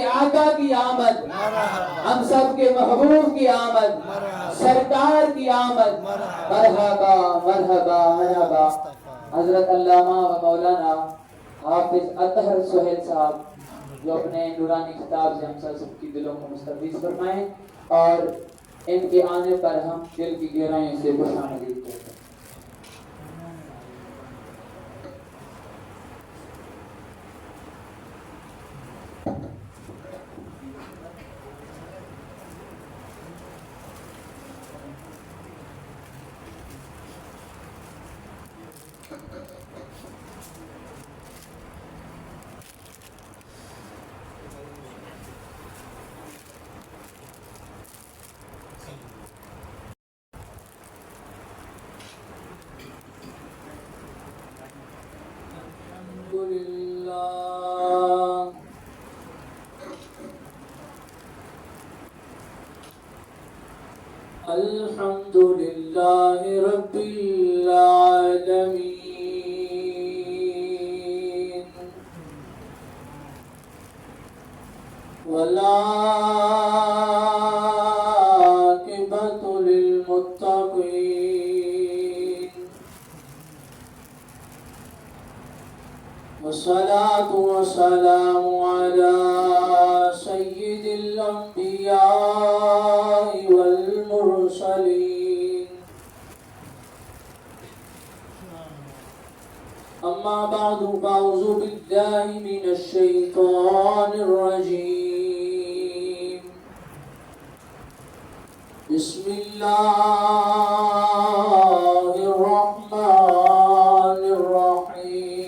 آقا کی آمد، ہم سب کے محبوب کی آمد، سرکار کی آمد، مرحبا مرحبا مرحبا۔ حضرت علامہ و مولانا حافظ اطہر سہیل صاحب جو اپنے نورانی خطاب سے ہم سب کی دلوں کو مستفیض فرمائیں، اور ان کے آنے پر ہم دل کی گہرائیوں سے خوش آمدید کہتے ہیں۔ الحمد للہ رب العالمین والعاقبۃ للمتقین والصلاة والسلام على سید الانبیاء والمرسلین اما بعد فاعوذ باللہ من الشیطان الرجیم بسم اللہ الرحمن الرحیم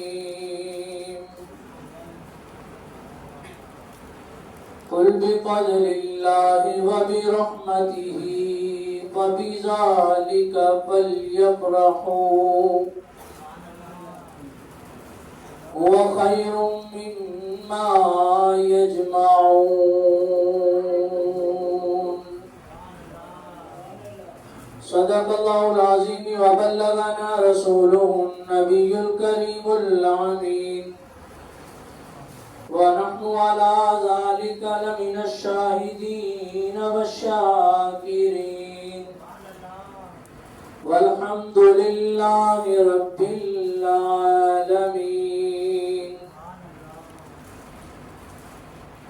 قل بفضل اللہ وبرحمتہ فبذلک فلیفرحوا هو خير مما يجمعون صدق الله العظيم وبلغنا رسوله النبي الكريم الأمين ونحن على ذلك لمن الشاهدين والشاكرين والحمد لله رب العالمين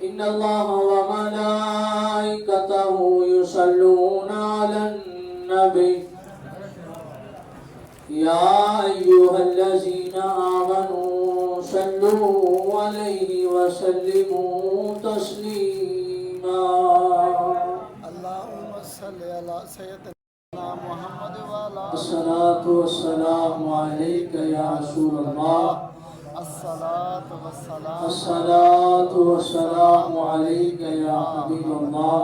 إن الله وملائكته يصلون على النبي يا أيها الذين آمنوا صلوا عليه وسلموا تسليما اللهم صل على سيدنا محمد وعلى الصلاة والسلام عليك يا رسول الله الصلاة والسلام الصلاة والسلام عليك يا حبيب الله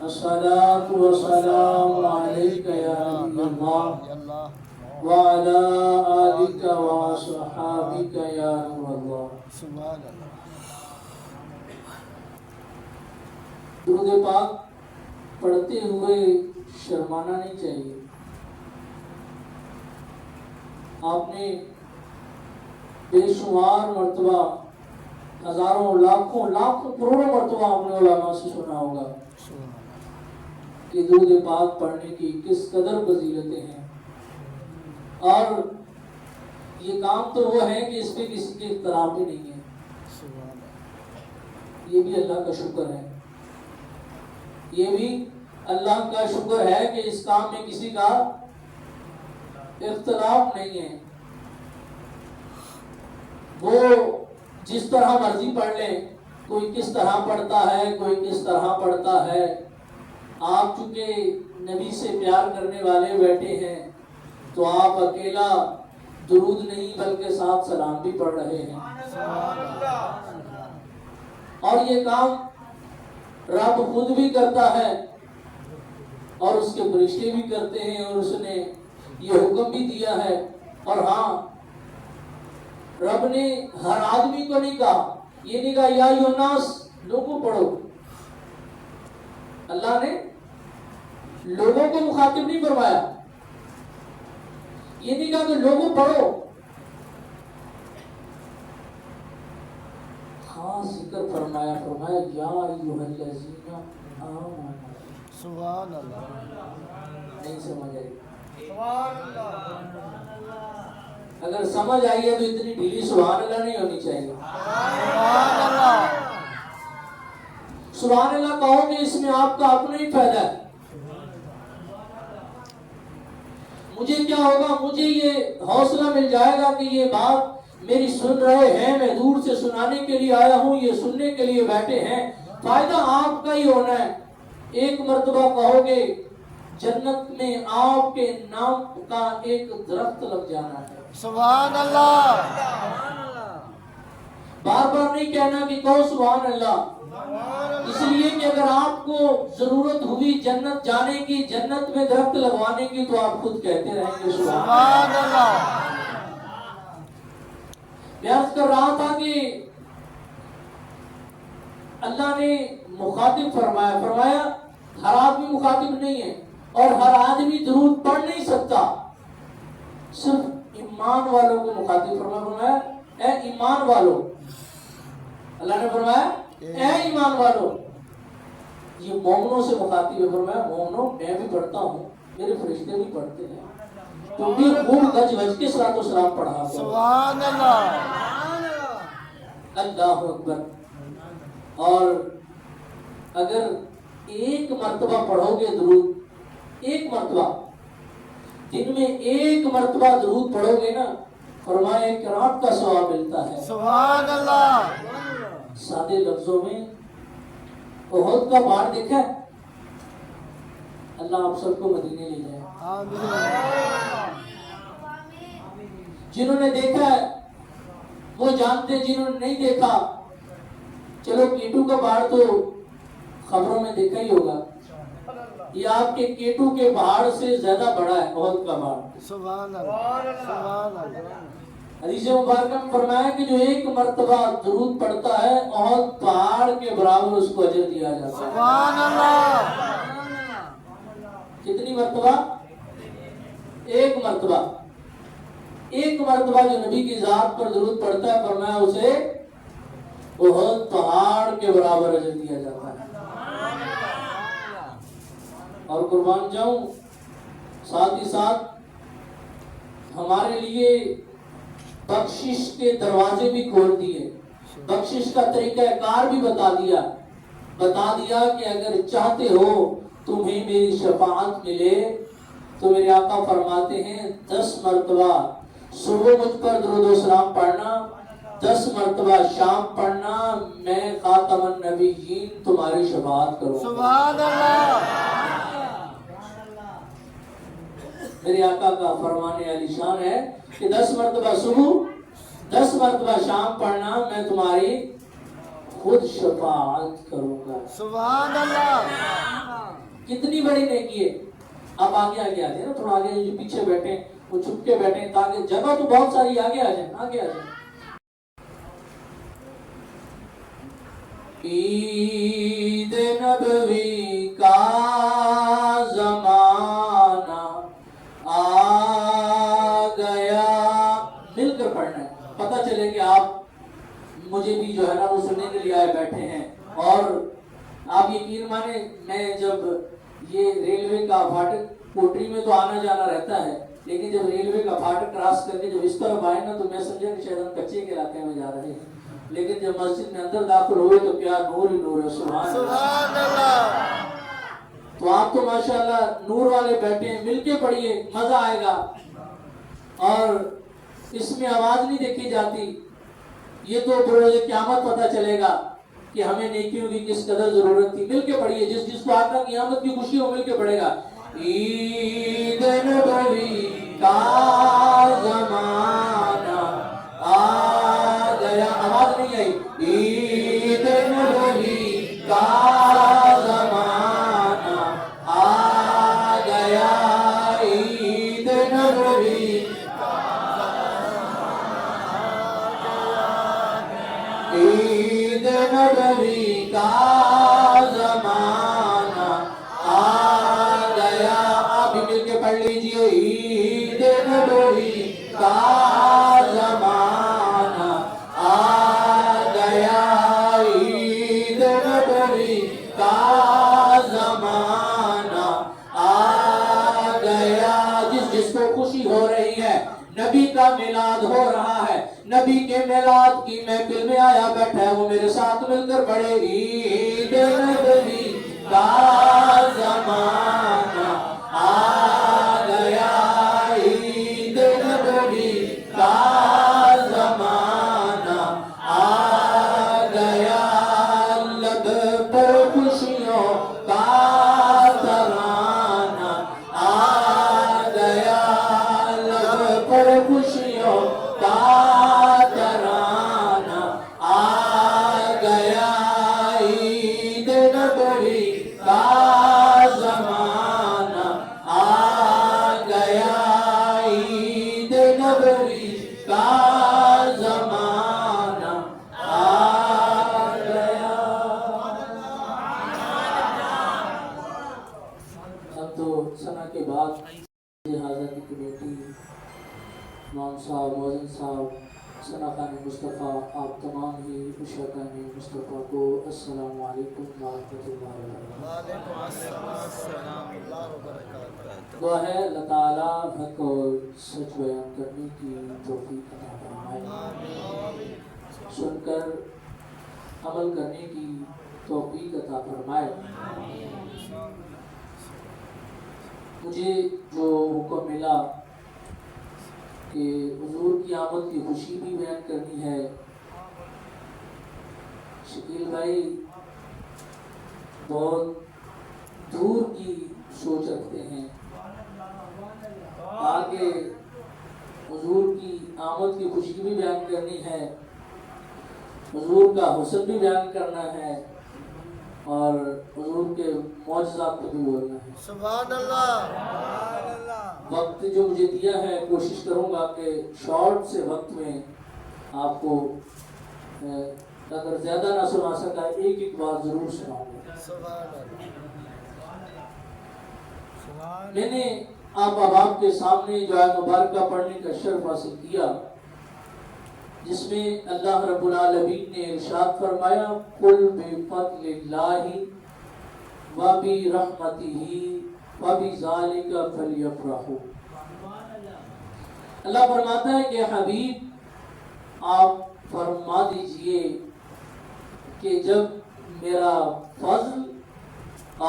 الصلاة والسلام عليك يا نبي الله يا الله وعلى آلك وصحابك يا نور الله۔ سبحان الله درود پاک پڑھتے ہوئے شرمانا نہیں چاہیے۔ آپ نے بے شمار مرتبہ، ہزاروں لاکھوں کروڑوں مرتبہ آپ نے علماء سے سنا ہوگا کہ درود پاک پڑھنے کی کس قدر فضیلتیں ہیں، اور یہ کام تو وہ ہے کہ اس پہ کسی کے اختلاف بھی نہیں ہے۔ یہ بھی اللہ کا شکر ہے، یہ بھی اللہ کا شکر ہے کہ اس کام میں کسی کا اختلاف نہیں ہے۔ وہ جس طرح مرضی پڑھ لیں، کوئی کس طرح پڑھتا ہے، کوئی کس طرح پڑھتا ہے۔ آپ چونکہ نبی سے پیار کرنے والے بیٹھے ہیں تو آپ اکیلا درود نہیں بلکہ ساتھ سلام بھی پڑھ رہے ہیں، اور یہ کام رب خود بھی کرتا ہے اور اس کے فرشتے بھی کرتے ہیں، اور اس نے یہ حکم بھی دیا ہے۔ اور ہاں، رب نے ہر آدمی کو نہیں کہا، یہ نہیں کہا یا ایھا الناس لوگوں پڑھو، اللہ نے لوگوں کو مخاطب نہیں فرمایا، یہ نہیں کہا کہ لوگوں پڑھو۔ خاص ذکر فرمایا یا ایھا الذین آمنوا. سبحان اللہ. نہیں سمجھ آئی؟ اگر سمجھ آئی ہے تو اتنی ڈھیلی سبحان اللہ نہیں ہونی چاہیے. سبحان اللہ. سبحان اللہ کہو کہ اس میں آپ کا اپنا ہی فائدہ ہے. مجھے کیا ہوگا؟ مجھے یہ حوصلہ مل جائے گا کہ یہ بات میری سن رہے ہیں، میں دور سے سنانے کے لیے آیا ہوں، یہ سننے کے لیے بیٹھے ہیں. فائدہ آپ کا ہی ہونا ہے. ایک مرتبہ کہو گے جنت میں آپ کے نام کا ایک درخت لگ جانا ہے. سبحان اللہ. بار بار نہیں کہنا کہ کہو سبحان اللہ، اس لیے کہ اگر آپ کو ضرورت ہوئی جنت جانے کی، جنت میں درخت لگوانے کی، تو آپ خود کہتے رہیں گے سبحان اللہ. میں عرض کر رہا تھا کہ اللہ نے مخاطب فرمایا ہر آدمی مخاطب نہیں ہے اور ہر آدمی درود پڑھ نہیں سکتا. صرف ایمان والوں کو مخاطب فرمایا اے ایمان والو. اللہ نے فرمایا اے ایمان والو. یہ مومنوں سے مخاطب ہے. فرمایا مومنوں میں بھی پڑھتا ہوں، میرے فرشتے بھی پڑھتے ہیں، تو بھی خوب گج گج کے صلاۃ و سلام پڑھا. سبحان اللہ. اللہ اکبر. اور اگر ایک مرتبہ پڑھو گے درود، ایک مرتبہ دن میں ایک مرتبہ درود پڑھو گے نا، فرمایا ایک رات کا ثواب ملتا ہے. سبحان اللہ. سادے لفظوں میں احد کا پہاڑ دیکھا ہے؟ اللہ آپ سب کو مدینے لے جائے. آمین. جنہوں نے دیکھا ہے وہ جانتے، جنہوں نے نہیں دیکھا چلو کیٹو کا پہاڑ تو خبروں میں دیکھا ہی ہوگا. یہ آپ کے کیٹو کے پہاڑ سے زیادہ بڑا ہے احد کا پہاڑ. سبحان اللہ. سبحان اللہ. حدیث مبارکہ میں فرمایا کہ جو ایک مرتبہ درود پڑھتا ہے احد پہاڑ کے برابر اس کو اجر دیا جاتا ہے. سبحان اللہ. کتنی مرتبہ؟ ایک مرتبہ. ایک مرتبہ جو نبی کی ذات پر درود پڑھتا ہے فرمایا اسے احد پہاڑ کے برابر اجر دیا جاتا ہے. اور قربان جاؤں ساتھ ہی ساتھ ہمارے لیے بخشش کے دروازے بھی کھول دیے، بخشش کا طریقہ کار بھی بتا دیا کہ اگر چاہتے ہو تمہیں میری شفاعت ملے تو میرے آقا فرماتے ہیں 10 مرتبہ صبح مجھ پر درود و سلام پڑھنا، 10 مرتبہ شام پڑھنا، میں خاتم النبیین تمہاری شفاعت کروں. سبحان اللہ. میرے آقا کا فرمان عالی شان ہے کہ 10 مرتبہ صبح 10 مرتبہ شام پڑھنا، میں تمہاری خود شفاعت کروں گا. سبحان اللہ. کتنی بڑی نیکی ہے. آپ آگے آتے ہیں نا، تھوڑا آگے جو پیچھے بیٹھے وہ چھپ کے بیٹھے تاکہ جگہ تو بہت ساری، آگے آ جائیں. عید نبوی کا زمانہ آ گیا. مل کر پڑھنا ہے، پتہ چلے کہ آپ مجھے بھی جو ہے نا وہ سننے کے لیے آئے بیٹھے ہیں. اور آپ یقین مانے میں جب یہ ریلوے کا پھاٹک کوٹری میں تو آنا جانا رہتا ہے، لیکن جب ریلوے کا پھاٹک کراس کر کے جب اس طرف آئے نا تو میں سمجھا کہ شاید ہم کچے کے علاقے میں جا رہے ہیں، لیکن جب مسجد میں اندر داخل ہوئے تو کیا نور ہی نور ہے. سبحان اللہ. تو آپ تو ماشاءاللہ نور والے بیٹھے ہیں، مل کے پڑھیے، مزہ آئے گا. اور اس میں آواز نہیں دیکھی جاتی. یہ تو بروز قیامت پتہ چلے گا کہ ہمیں نیکیوں کی کس قدر ضرورت تھی. مل کے پڑھیے، جس کو آقا قیامت کی خوشی ہو مل کے پڑھے گا. عید نبوی کا زمانہ آ گیا. آواز نہیں آئی. عید نبوی کا زمانہ آ گیا. عید نبوی عید نبوی کا زمانہ آ گیا. آپ بھی مل کے پڑھ لیجیے. عید نبوی کا نبوی کا زمانہ آ گیا. جس کو خوشی ہو رہی ہے نبی کا میلاد ہو رہا ہے, نبی کے میلاد کی محفل میں آیا بیٹھا ہے, وہ میرے ساتھ مل کر پڑھے عید نبوی کا زمانہ آ گیا, عید نبوی کا زمانہ آ گیا, لب پر خوشیوں کا ترانہ آ گیا, لب پر خوشیوں کا ترانہ آ گیا, عید نبوی کا زمانہ آ گیا, عید نبوی کا زمانہ آ گیا. اب تو سنا کے بعد حاضر کی کمیٹی امام صاحب, موزن صاحب, ثنا خان مصطفیٰ, آپ تمام ہی عشاقان مصطفیٰ کو السلام علیکم ورحمۃ اللہ وبرکاتہ. وعلیکم السلام اللہ وبرکاتہ. دعا ہے اللہ تعالیٰ حق اور سچ بیان کرنے کی توفیق عطا فرمائے, سن کر عمل کرنے کی توفیق عطا فرمائے. مجھے جو حکم ملا کہ حضور کی آمد کی خوشی بھی بیان کرنی ہے, شکیل بھائی بہت دور کی سوچ رکھتے ہیں, آگے حضور کی آمد کی خوشی بھی بیان کرنی ہے, حضور کا حسن بھی بیان کرنا ہے, اور حضور کے معجزات کو بھی بولنا ہے. سبحان اللہ. وقت جو مجھے دیا ہے کوشش کروں گا کہ شارٹ سے وقت میں آپ کو اگر زیادہ نہ سنا سکا ایک ایک بات ضرور سناؤں گا. سبحان اللہ. میں نے آپ احباب کے سامنے جو آیت مبارکہ پڑھنے کا شرف حاصل کیا, جس میں اللہ رب العالمین نے ارشاد فرمایا قل بفضل اللہ وبرحمتہ وبذالک فلیفرحوا. اللہ فرماتا ہے کہ حبیب آپ فرما دیجئے کہ جب میرا فضل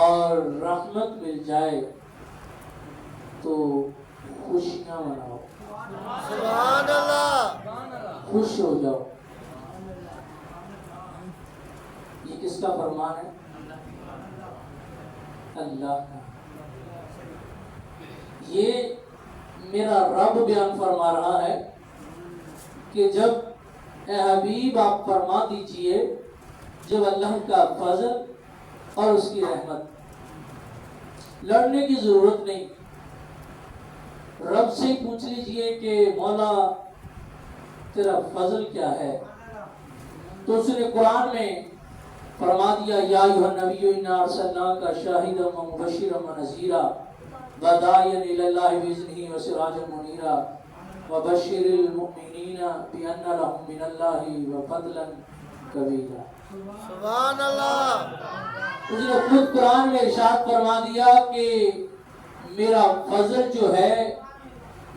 اور رحمت مل جائے تو خوشیاں مناؤ, سبحان اللہ. خوش ہو جاؤ. یہ کس کا فرمان ہے؟ اللہ کا. یہ میرا رب بیان فرما رہا ہے کہ جب اے حبیب آپ فرما دیجئے جب اللہ کا فضل اور اس کی رحمت, لڑنے کی ضرورت نہیں, رب سے پوچھ لیجئے کہ مولا تیرا فضل کیا ہے, تو اس نے قرآن میں فرما دیا یا ایھا النبی انا ارسلناک شاہدا ومبشرا ونذیرا وداعیا الی اللہ باذنہ وسراجا منیرا وبشر المؤمنین بان لهم من اللہ فضلا کبیرا. سبحان اللہ. اس نے خود قرآن میں ارشاد فرما دیا کہ میرا فضل جو ہے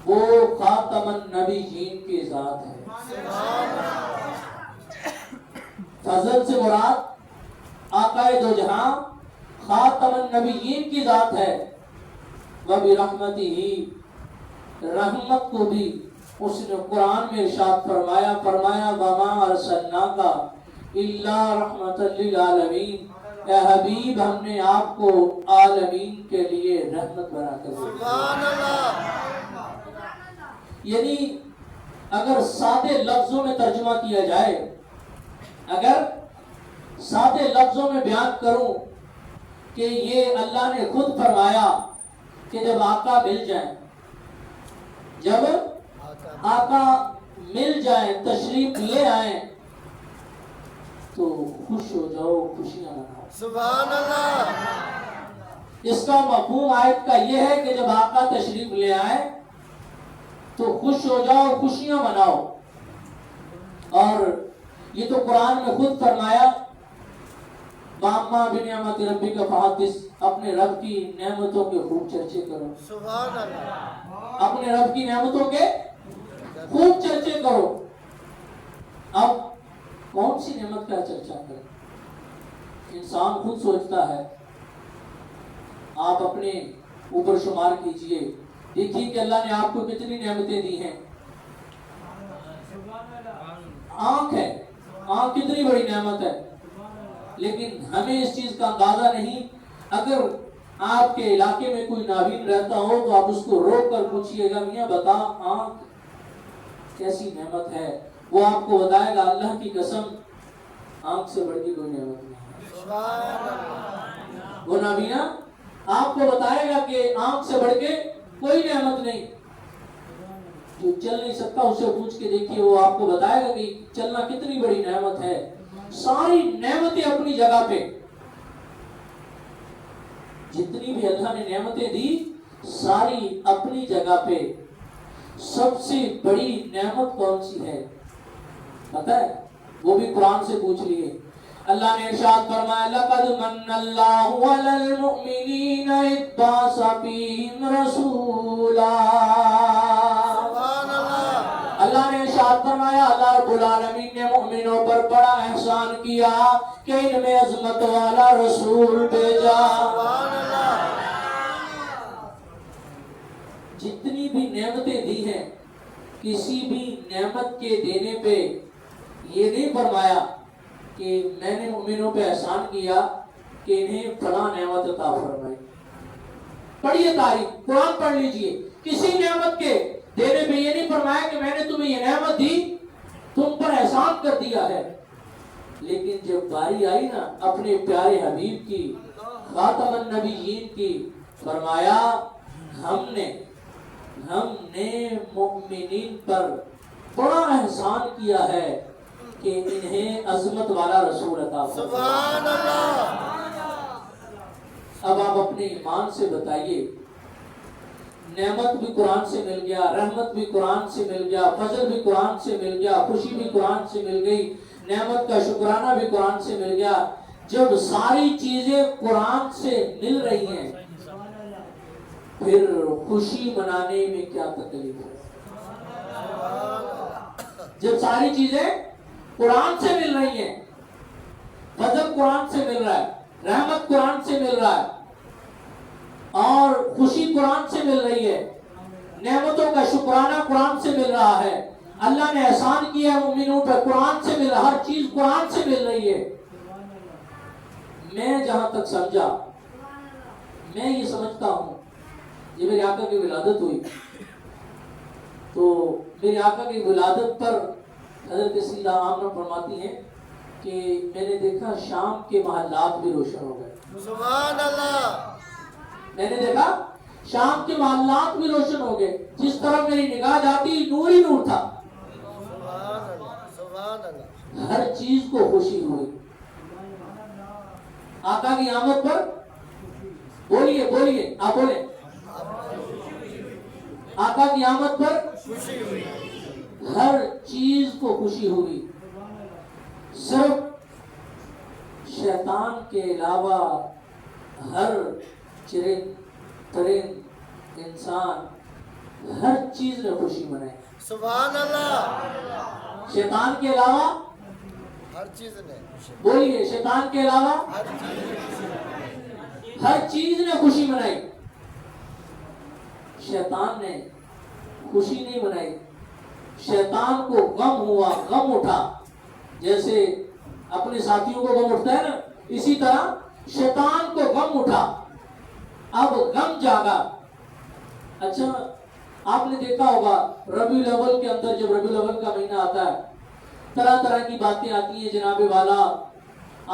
وہ خاتم النبیین کی ذات ہے. فضل سے مراد آقا دو جہاں خاتم النبیین کی ذات ہے. وَبِرَحْمَتِهِ, رحمت کو بھی اس نے قرآن میں ارشاد فرمایا وَمَا أَرْسَلْنَاكَ إِلَّا رَحْمَةً لِلْعَالَمِينَ, اے حبیب ہم نے آپ کو عالمین کے لیے رحمت بنا کر دیا. سبحان اللہ. یعنی اگر سادے لفظوں میں ترجمہ کیا جائے, اگر سادے لفظوں میں بیان کروں کہ یہ اللہ نے خود فرمایا کہ جب آقا مل جائیں, جب آقا مل جائیں, تشریف لے آئیں تو خوش ہو جاؤ, خوشیاں مناؤ. سبحان اللہ. اس کا مفہوم آیت کا یہ ہے کہ جب آقا تشریف لے آئیں تو خوش ہو جاؤ, خوشیاں مناؤ. اور یہ تو قرآن میں خود فرمایا فَأَمَّا بِنِعْمَةِ رَبِّكَ فَحَدِّثْ، اپنے رب کی نعمتوں کے خوب چرچے کرو. سبحان اللہ. اپنے رب کی نعمتوں کے خوب چرچے کرو. اب کون سی نعمت کا چرچا کریں؟ انسان خود سوچتا ہے. آپ اپنے اوپر شمار کیجئے، دیکھیے کہ اللہ نے آپ کو کتنی نعمتیں دی ہیں. آنکھ ہے، آنکھ کتنی بڑی نعمت ہے، لیکن ہمیں اس چیز کا اندازہ نہیں. اگر آپ کے علاقے میں کوئی نابین رہتا ہو تو آپ اس کو روک کر پوچھئے گا میاں بتا آنکھ کیسی نعمت ہے، وہ آپ کو بتائے گا اللہ کی قسم آنکھ سے بڑھ کے کوئی نعمت نہیں. وہ نابینا آپ کو بتائے گا کہ آنکھ سے بڑھ کے کوئی نعمت نہیں. جو چل نہیں سکتا اسے پوچھ کے دیکھیے، وہ آپ کو بتائے گا کہ چلنا کتنی بڑی نعمت ہے. ساری نعمتیں اپنی جگہ پہ، جتنی بھی اللہ نے نعمتیں دی ساری اپنی جگہ پہ. سب سے بڑی نعمت کون سی ہے پتہ ہے؟ وہ بھی قرآن سے پوچھ لیے. اللہ نے ارشاد فرمایا لَقَدْ مَنَّ اللَّهُ عَلَى الْمُؤْمِنِينَ إِذْ بَعَثَ فِيهِمْ رَسُولًا. اللہ نے ارشاد فرمایا اللہ رب العالمین نے مؤمنوں پر بڑا احسان کیا کہ ان میں عظمت والا رسول بھیجا. جتنی بھی نعمتیں دی ہیں کسی بھی نعمت کے دینے پہ یہ نہیں فرمایا کہ میں نے مومنوں پہ احسان کیا کہ انہیں فلاں نعمت عطا فرمائی. پڑھیے تاریخ، قرآن پڑھ لیجئے. کسی نعمت کے دینے پہ یہ نہیں فرمایا کہ میں نے تمہیں یہ نعمت دی تم پر احسان کر دیا ہے. لیکن جب باری آئی نا اپنے پیارے حبیب کی، خاتم النبیین کی، فرمایا ہم نے مومنین پر بڑا احسان کیا ہے کہ انہیں عظمت والا رسول عطا فرمایا. سبحان اللہ. اب آپ اپنے ایمان سے بتائیے، نعمت بھی قرآن سے مل گیا، رحمت بھی قرآن سے مل گیا، فضل بھی قرآن سے مل گیا، خوشی بھی قرآن سے مل گئی، نعمت کا شکرانہ بھی قرآن سے مل گیا. جب ساری چیزیں قرآن سے مل رہی ہیں پھر خوشی منانے میں کیا تکلیف ہے؟ جب ساری چیزیں قرآن سے مل رہی ہیں، فضل قرآن سے مل رہا ہے، رحمت قرآن سے مل رہا ہے اور خوشی قرآن سے مل رہی ہے، نعمتوں کا شکرانہ قرآن سے مل رہا ہے، اللہ نے احسان کیا ہے مومنوں پر قرآن سے مل رہا، ہر چیز قرآن سے مل رہی ہے. میں جہاں تک سمجھا، میں یہ سمجھتا ہوں یہ میرے آقا کی ولادت ہوئی تو میرے آقا کی ولادت پر حضرت سیدہ آمنہ فرماتی ہیں کہ میں نے دیکھا شام کے محلات بھی روشن ہو گئے. سبحان اللہ. میں نے دیکھا شام کے محلات بھی روشن ہو گئے، جس طرح میری نگاہ جاتی نور ہی نور تھا. سبحان اللہ. ہر چیز کو خوشی ہوئی. آقا کی آمد پر بولیے آپ بولیں، آقا کی آمد پر خوشی ہوئی. ہر چیز کو خوشی ہوئی. صرف شیطان کے علاوہ ہر چرند پرند انسان ہر چیز نے خوشی منائی. سبحان اللہ. شیطان کے علاوہ ہر چیز نے بولیے، شیطان کے علاوہ ہر چیز نے خوشی منائی. شیطان نے خوشی نہیں منائی، شیطان کو غم ہوا، غم اٹھا. جیسے اپنے ساتھیوں کو غم اٹھتا ہے نا، اسی طرح شیطان کو غم اٹھا. اب غم جاگا. اچھا آپ نے دیکھا ہوگا ربیع الاول کے اندر جب ربیع الاول کا مہینہ آتا ہے طرح طرح کی باتیں آتی ہیں. جناب والا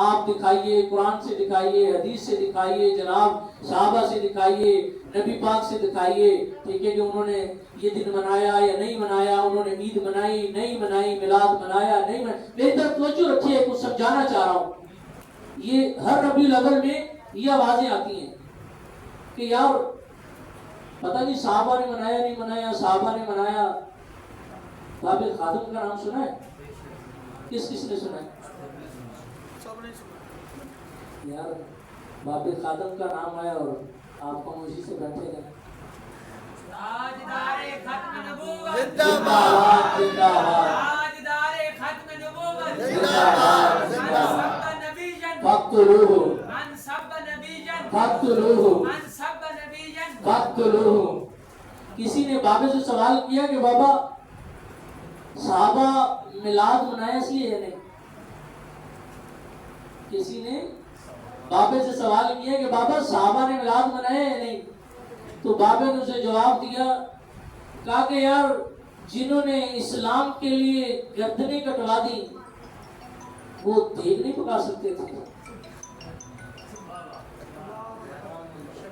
آپ دکھائیے، قرآن سے دکھائیے، حدیث سے دکھائیے، جناب صحابہ سے دکھائیے، نبی پاک سے دکھائیے، ٹھیک ہے کہ انہوں نے یہ دن منایا یا نہیں منایا، انہوں نے عید منائی نہیں منائی، میلاد منایا نہیں منایا. میری طرف توجہ رکھیے، کچھ سمجھانا چاہ رہا ہوں. یہ ہر ربیع الاول میں یہ آوازیں آتی ہیں کہ یار پتہ نہیں صحابہ نے منایا نہیں منایا، صحابہ نے منایا. باب خادم کا نام سنا ہے؟ کس نے سنا ہے؟ یار باب خاتم کا نام آیا اور آپ خاموشی سے بیٹھے گئے. تاجدار ختم نبوت زندہ باد زندہ باد تاجدار ختم نبوت زندہ باد زندہ من باد سب نبیجن فاقتلوہ من سب نبیجن فاقتلوہ من سب نبیجن فاقتلوہ. کسی نے بابے سے سوال کیا کہ بابا صحابہ میلاد منایا اس لیے ہے نہیں. کسی نے بابے سے سوال کیا کہ بابا صحابہ نے میلاد منایا ہے نہیں. تو بابے نے اسے جواب دیا، کہا کہ یار جنہوں نے اسلام کے لیے گردنیں کٹوا دی وہ دیگ نہیں پکا سکتے تھے.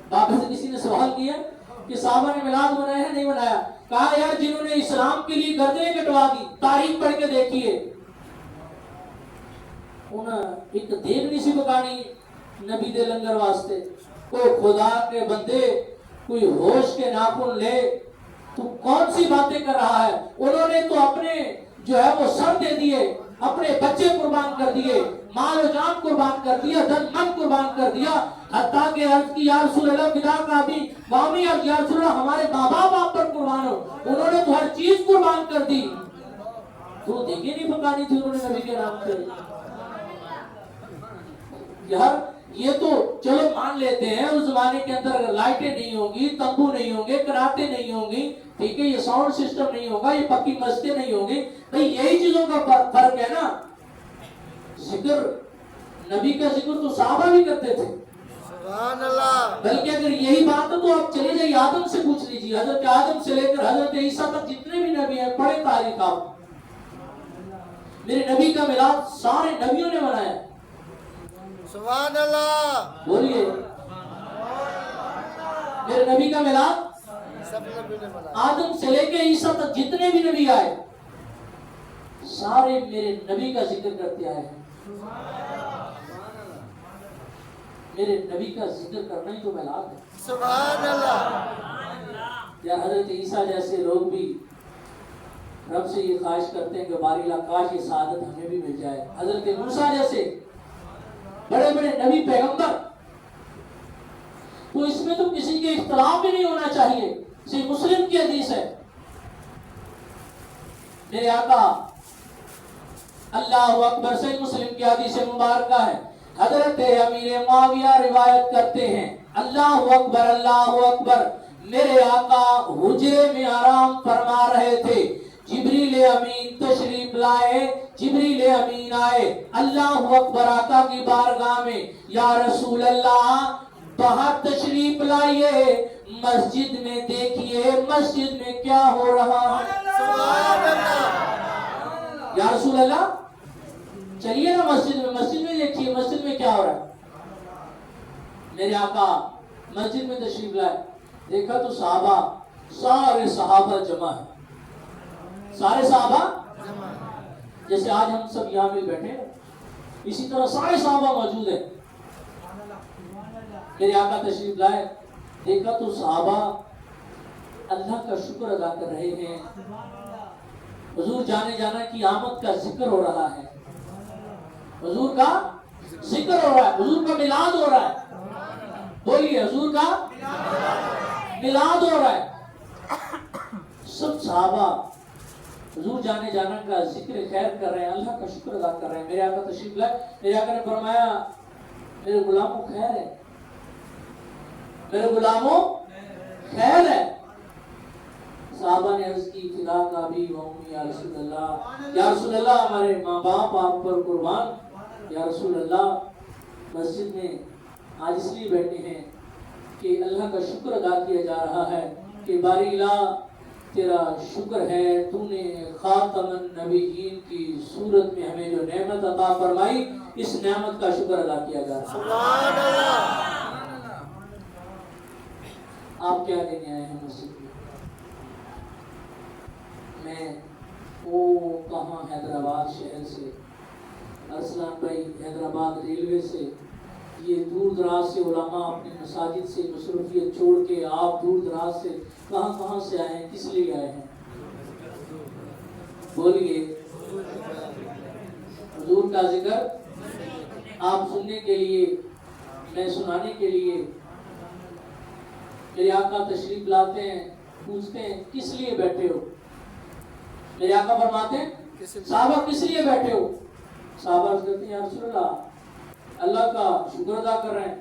بابے سے کسی نے سوال کیا کہ صحابہ نے میلاد منایا ہے نہیں منایا. کہا یار جنہوں نے اسلام کے لیے گردنیں کٹوا دی، تاریخ پڑھ کے دیکھیے، انہیں ایک دیگ نہیں سی پکانی نبی دے لنگر واسطے. کوئی خدا کے بندے کوئی ہوش کے ناخن لے، تو کون سی باتیں کر رہا ہے. انہوں نے تو اپنے جو ہے وہ سر دے دیے، اپنے بچے قربان کر دیے، مال و جان قربان کر دیا، دن من قربان کر دیا. حتیٰ کہ عرض کی یا رسول اللہ فدا کا بھی قومی اور یا رسول اللہ ہمارے باپ پر قربان ہو. انہوں نے تو ہر چیز قربان کر دی، تو دیکھیں نہیں پکانی تھی انہوں نے نبی کے نام سے. یار یہ تو چلو مان لیتے ہیں اس زمانے کے اندر اگر لائٹیں نہیں ہوں گی، تمبو نہیں ہوں گے، کراٹیں نہیں ہوں گی، ٹھیک ہے، یہ ساؤنڈ سسٹم نہیں ہوگا، یہ پکی مسجدیں نہیں ہوں گی، بھئی یہی چیزوں کا فرق ہے نا. ذکر نبی کا ذکر تو صحابہ بھی کرتے تھے. سبحان اللہ. بلکہ اگر یہی بات ہے تو آپ چلے جائیے آدم سے پوچھ لیجیے. حضرت آدم سے لے کر حضرت عیسیٰ تک جتنے بھی نبی ہیں پڑھے تاریخ آپ. میرے نبی کا میلاد سارے نبیوں نے منایا. سبحان اللہ. بولیے میرے نبی کا میلاد سب نبی نے بنایا. آدم سے لے کے عیسیٰ تک جتنے بھی نبی آئے سارے میرے نبی کا ذکر کرتے آئے ہیں. میرے نبی کا ذکر کرنا ہی تو میلاد ہے. سبحان اللہ. یا حضرت عیسیٰ جیسے لوگ بھی رب سے یہ خواہش کرتے ہیں کہ باری اللہ کاش یہ سعادت ہمیں بھی مل جائے. حضرت موسیٰ جیسے بڑے بڑے نبی پیغمبر، تو اس میں تو کسی کے اختلاف بھی نہیں ہونا چاہیے. صحیح مسلم کی حدیث ہے، میرے آقا اللہ اکبر، صحیح مسلم کی حدیث مبارکہ ہے. حضرت امیر معاویہ روایت کرتے ہیں، اللہ اکبر اللہ اکبر، میرے آقا حجرے میں آرام فرما رہے تھے، جبریل امین تشریف لائے، جبریل امین آئے، اللہ اکبر آقا کی بارگاہ میں، یا رسول اللہ باہر تشریف لائیے، مسجد میں دیکھیے مسجد میں کیا ہو رہا ہے. سبحان اللہ. یا رسول اللہ چلیے نا مسجد میں دیکھیے مسجد میں کیا ہو رہا ہے. میرے آقا مسجد میں تشریف لائے، دیکھا تو سارے صحابہ جمع ہیں. سارے صحابہ جیسے آج ہم سب یہاں مل بیٹھے ہیں اسی طرح سارے صحابہ موجود ہیں. میرے آقا تشریف لائے، دیکھا تو صحابہ اللہ کا شکر ادا کر رہے ہیں. حضور جانے جانا کی آمد کا ذکر ہو رہا ہے، حضور کا ذکر ہو رہا ہے، حضور کا میلاد ہو رہا ہے. بولیے حضور کا میلاد ہو رہا ہے. سب صحابہ حضور جانے جانا کا ذکر خیر کر رہے ہیں، اللہ کا شکر ادا کر رہے ہیں. میرے آقا تشریف لائے، میرے آقا نے فرمایا میرے غلاموں خیر ہے، میرے غلاموں خیر ہے. صحابہ نے عرض کی فدا کا بھی و امی یا رسول اللہ، یا رسول اللہ ہمارے ماں باپ آپ پر قربان. یا رسول اللہ مسجد میں آج اس لیے بیٹھے ہیں کہ اللہ کا شکر ادا کیا جا رہا ہے کہ باری اللہ تیرا شکر ہے، تو نے خاتم النبیین کی صورت میں ہمیں جو نعمت عطا فرمائی، اس نعمت کا شکر ادا کیا جا رہا ہے. سبحان اللہ. آپ کیا لینے آئے ہیں مسجد میں؟ میں وہ کہاں حیدرآباد شہر سے، ارسلان بھائی حیدرآباد ریلوے سے، یہ دور دراز سے علماء اپنی مساجد سے مصروفیت چھوڑ کے آپ دور دراز سے کہاں سے آئے ہیں، کس لیے آئے ہیں؟ بولیے حضور کا ذکر آپ سننے کے لیے میں سنانے کے لیے میرے آقا تشریف لاتے ہیں، پوچھتے ہیں کس لیے بیٹھے ہو؟ میرے آقا فرماتے ہیں صحابہ کس لیے بیٹھے ہو؟ صحابہ کہتے ہیں یا رسول اللہ، اللہ کا شکر ادا کر رہے ہیں،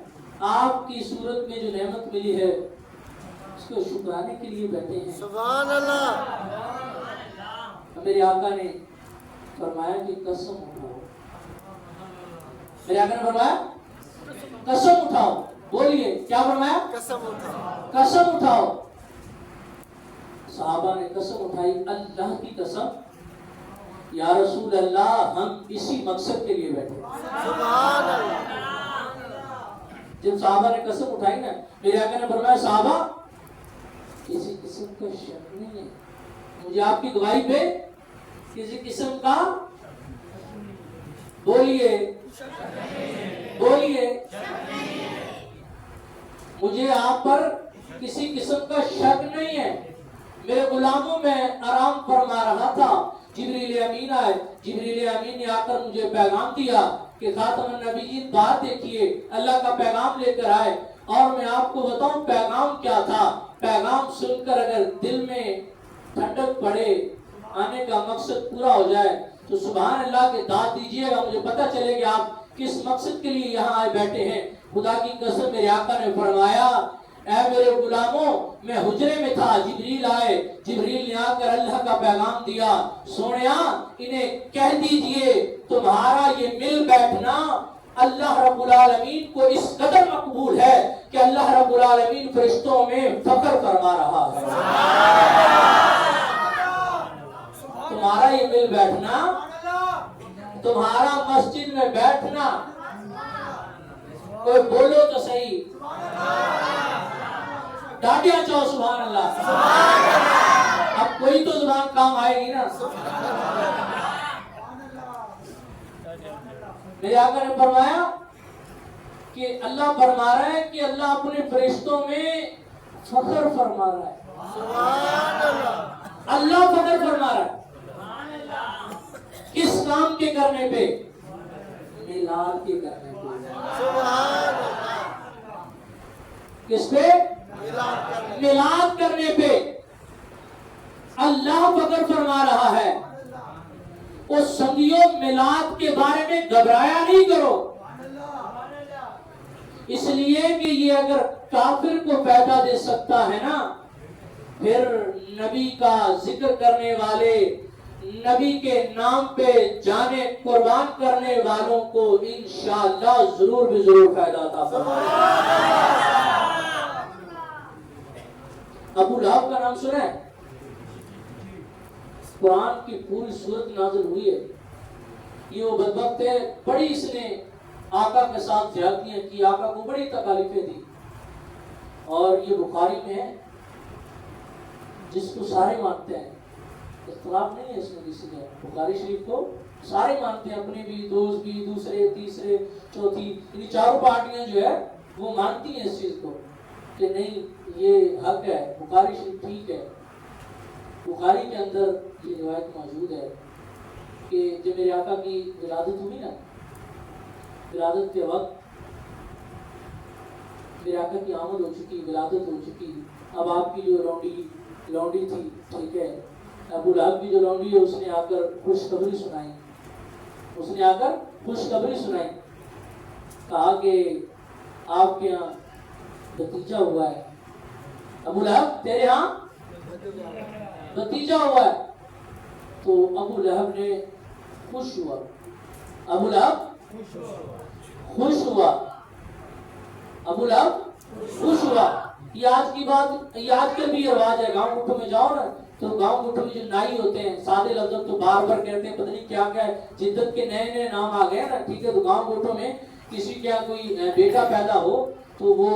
آپ کی صورت میں جو نعمت ملی ہے اس کو شکرانے کے لیے بیٹھے ہیں۔ سبحان اللہ۔ میرے آقا نے فرمایا کہ قسم اٹھاؤ، میرے آقا نے فرمایا قسم اٹھاؤ، بولیے کیا فرمایا؟ قسم اٹھاؤ۔ قسم اٹھاؤ۔ صحابہ نے قسم اٹھائی، اللہ کی قسم یا رسول اللہ ہم اسی مقصد کے لیے بیٹھے۔ سبحان اللہ۔ جب صحابہ نے قسم اٹھائی نا، میرے آقا نے فرمایا صحابہ کسی قسم کا شک نہیں ہے، مجھے آپ کی گواہی پہ کسی قسم کا بولیے مجھے آپ پر کسی قسم کا شک نہیں ہے۔ میرے غلاموں میں آرام فرما رہا تھا، جبریل امین آئے، جبریل امین نے آ کر مجھے پیغام دیا کہ خاتم النبیین بات دیکھیے، اللہ کا پیغام لے کر آئے، اور میں آپ کو بتاؤں پیغام کیا تھا۔ پیغام سن کر اگر دل میں ٹھنڈک پڑے، آنے کا مقصد پورا ہو جائے تو سبحان اللہ کے داد دیجئے گا، مجھے پتہ چلے کہ آپ کس مقصد کے لیے یہاں آئے بیٹھے ہیں۔ خدا کی قسم میرے آقا نے فرمایا اے میرے غلاموں، میں حجرے میں تھا، جبریل آئے، جبریل نے آ کر اللہ کا پیغام دیا، سونیا انہیں کہہ دیجئے تمہارا یہ مل بیٹھنا اللہ رب العالمین کو اس قدر مقبول ہے کہ اللہ رب العالمین فرشتوں میں فخر فرما رہا ہے۔ تمہارا یہ مل بیٹھنا، تمہارا مسجد میں بیٹھنا، کوئی بولو تو صحیح، ڈاٹیا چاہو سبحان اللہ۔ اب کوئی تو زبان کام آئے گی نا۔ میرے آقا نے فرمایا کہ اللہ فرما رہا ہے کہ اللہ اپنے فرشتوں میں فخر فرما رہا ہے۔ سبحان اللہ۔ اللہ فخر فرما رہا ہے کس کام کے کرنے پہ؟ میلاد کے کرنے پہ۔ سبحان اللہ۔ کس پہ؟ میلاد کرنے پہ اللہ فخر فرما رہا ہے۔ اس سنگیوں میلاد کے بارے میں گھبرایا نہیں کرو، اس لیے کہ یہ اگر کافر کو فائدہ دے سکتا ہے نا، پھر نبی کا ذکر کرنے والے، نبی کے نام پہ جانے قربان کرنے والوں کو انشاءاللہ ضرور بھی ضرور فائدہ عطا فرمائے گا۔ ابو لہب کا نام سنا ہے؟ قرآن کی پوری سورت نازل ہوئی ہے، یہ وہ بدبخت ہے، بڑی اس نے آقا کے ساتھ زیادتیاں کی، آقا کو بڑی تکالیفیں دی، اور یہ بخاری میں ہے جس کو سارے مانتے ہیں، اختلاف نہیں ہے اس میں کسی نے، بخاری شریف کو سارے مانتے ہیں، اپنے بھی، دوست بھی، دوسرے، تیسرے، چوتھی، یعنی چاروں پارٹیاں جو ہے وہ مانتی ہیں اس چیز کو کہ نہیں یہ حق ہے، بخاری شریف ٹھیک ہے۔ بخاری کے اندر یہ روایت موجود ہے کہ جب میرے آقا کی ولادت ہوئی نا، ولادت کے وقت میرے آقا کی آمد ہو چکی، ولادت ہو چکی، اب آپ کی جو لونڈی تھی، ٹھیک ہے، ابو لہب کی جو لونڈی ہے اس نے آ کر خوشخبری سنائی، کہا کہ آپ کے یہاں بھتیجا ہوا ہے، ابو لہب تیرے ہاں بھتیجا ہوا ہے۔ تو ابو لہب نے خوش ہوا، ابو لہب خوش ہوا۔ یہ آج کی بات، یہ آج کے بھی رواج ہے، گاؤں گٹھوں میں جاؤ نا تو گاؤں گٹھوں میں جو نائی ہوتے ہیں، سادے لفظ تو بار بار کہتے ہیں، پتہ نہیں کیا کیا ہے، جدت کے نئے نئے نام آ گئے نا، ٹھیک ہے، تو گاؤں گٹھوں میں کسی کا کوئی بیٹا پیدا ہو تو وہ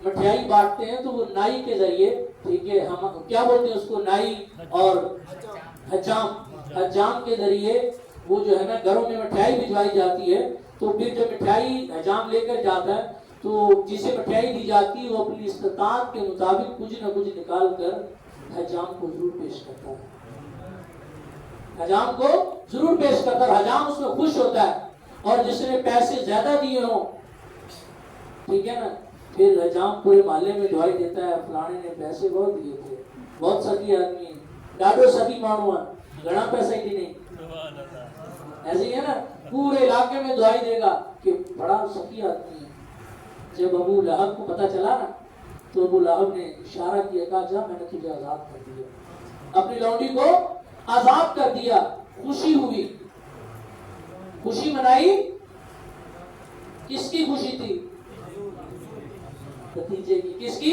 مٹھائی بانٹتے ہیں، تو وہ نائی کے ذریعے، ٹھیک ہے، ہم کیا بولتے ہیں اس کو، نائی اور حجام کے ذریعے وہ جو ہے نا گھروں میں مٹھائی بھجوائی جاتی ہے۔ تو پھر جب مٹھائی حجام لے کر جاتا ہے تو جسے مٹھائی دی جاتی ہے وہ اپنی استطاعت کے مطابق کچھ نہ کچھ نکال کر حجام کو ضرور پیش کرتا ہے، حجام کو ضرور پیش کرتا ہے، حجام اس میں خوش ہوتا ہے، اور جس نے پیسے زیادہ دیے ہوں ٹھیک ہے نا. پھر جام پورے محلے میں دعائی دیتا ہے فلانے نے پیسے بہت دیے تھے, بہت سکی آدمی ہے, ڈاڈو سکی مانو گھنا پیسہ ہی نہیں, ایسے ہی ہے نا, پورے علاقے میں دعائی دے گا کہ بڑا سکی آدمی ہے. جب ابو لہب کو پتا چلا نا تو ابو لہب نے اشارہ کیا, کہا جا میں نے تجھے آزاد کر دیا, اپنی لونڈی کو آزاد کر دیا. خوشی ہوئی, خوشی منائی. کس کی خوشی تھی؟ بھتیجے کی. کس کی؟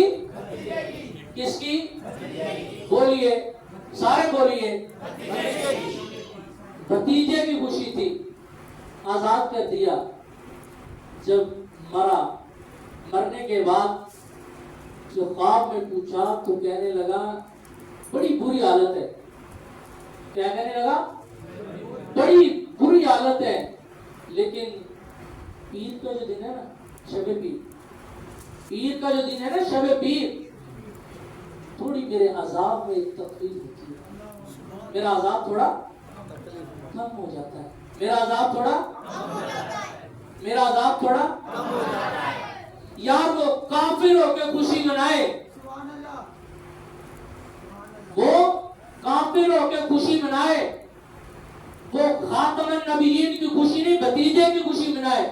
کس کی؟ بولیے, سارے بولیے. بھتیجے کی خوشی تھی, آزاد کر دیا. جب مرا, مرنے کے بعد جو خواب میں پوچھا تو کہنے لگا بڑی بری حالت ہے. کیا کہنے لگا؟ بڑی بری حالت ہے, لیکن پیر کا جو دن ہے نا, شب پیر, پیر کا جو دن ہے نا شب پیر, تھوڑی میرے عذاب میں ایک تخفیف ہوتی ہے, میرا عذاب تھوڑا کم ہو جاتا ہے, میرا عذاب تھوڑا, میرا عذاب تھوڑا کم ہو جاتا ہے. یار وہ کافر ہو کے خوشی منائے, وہ کافر ہو کے خوشی منائے, وہ خاتم النبیین کی خوشی نہیں, بھتیجے کی خوشی منائے.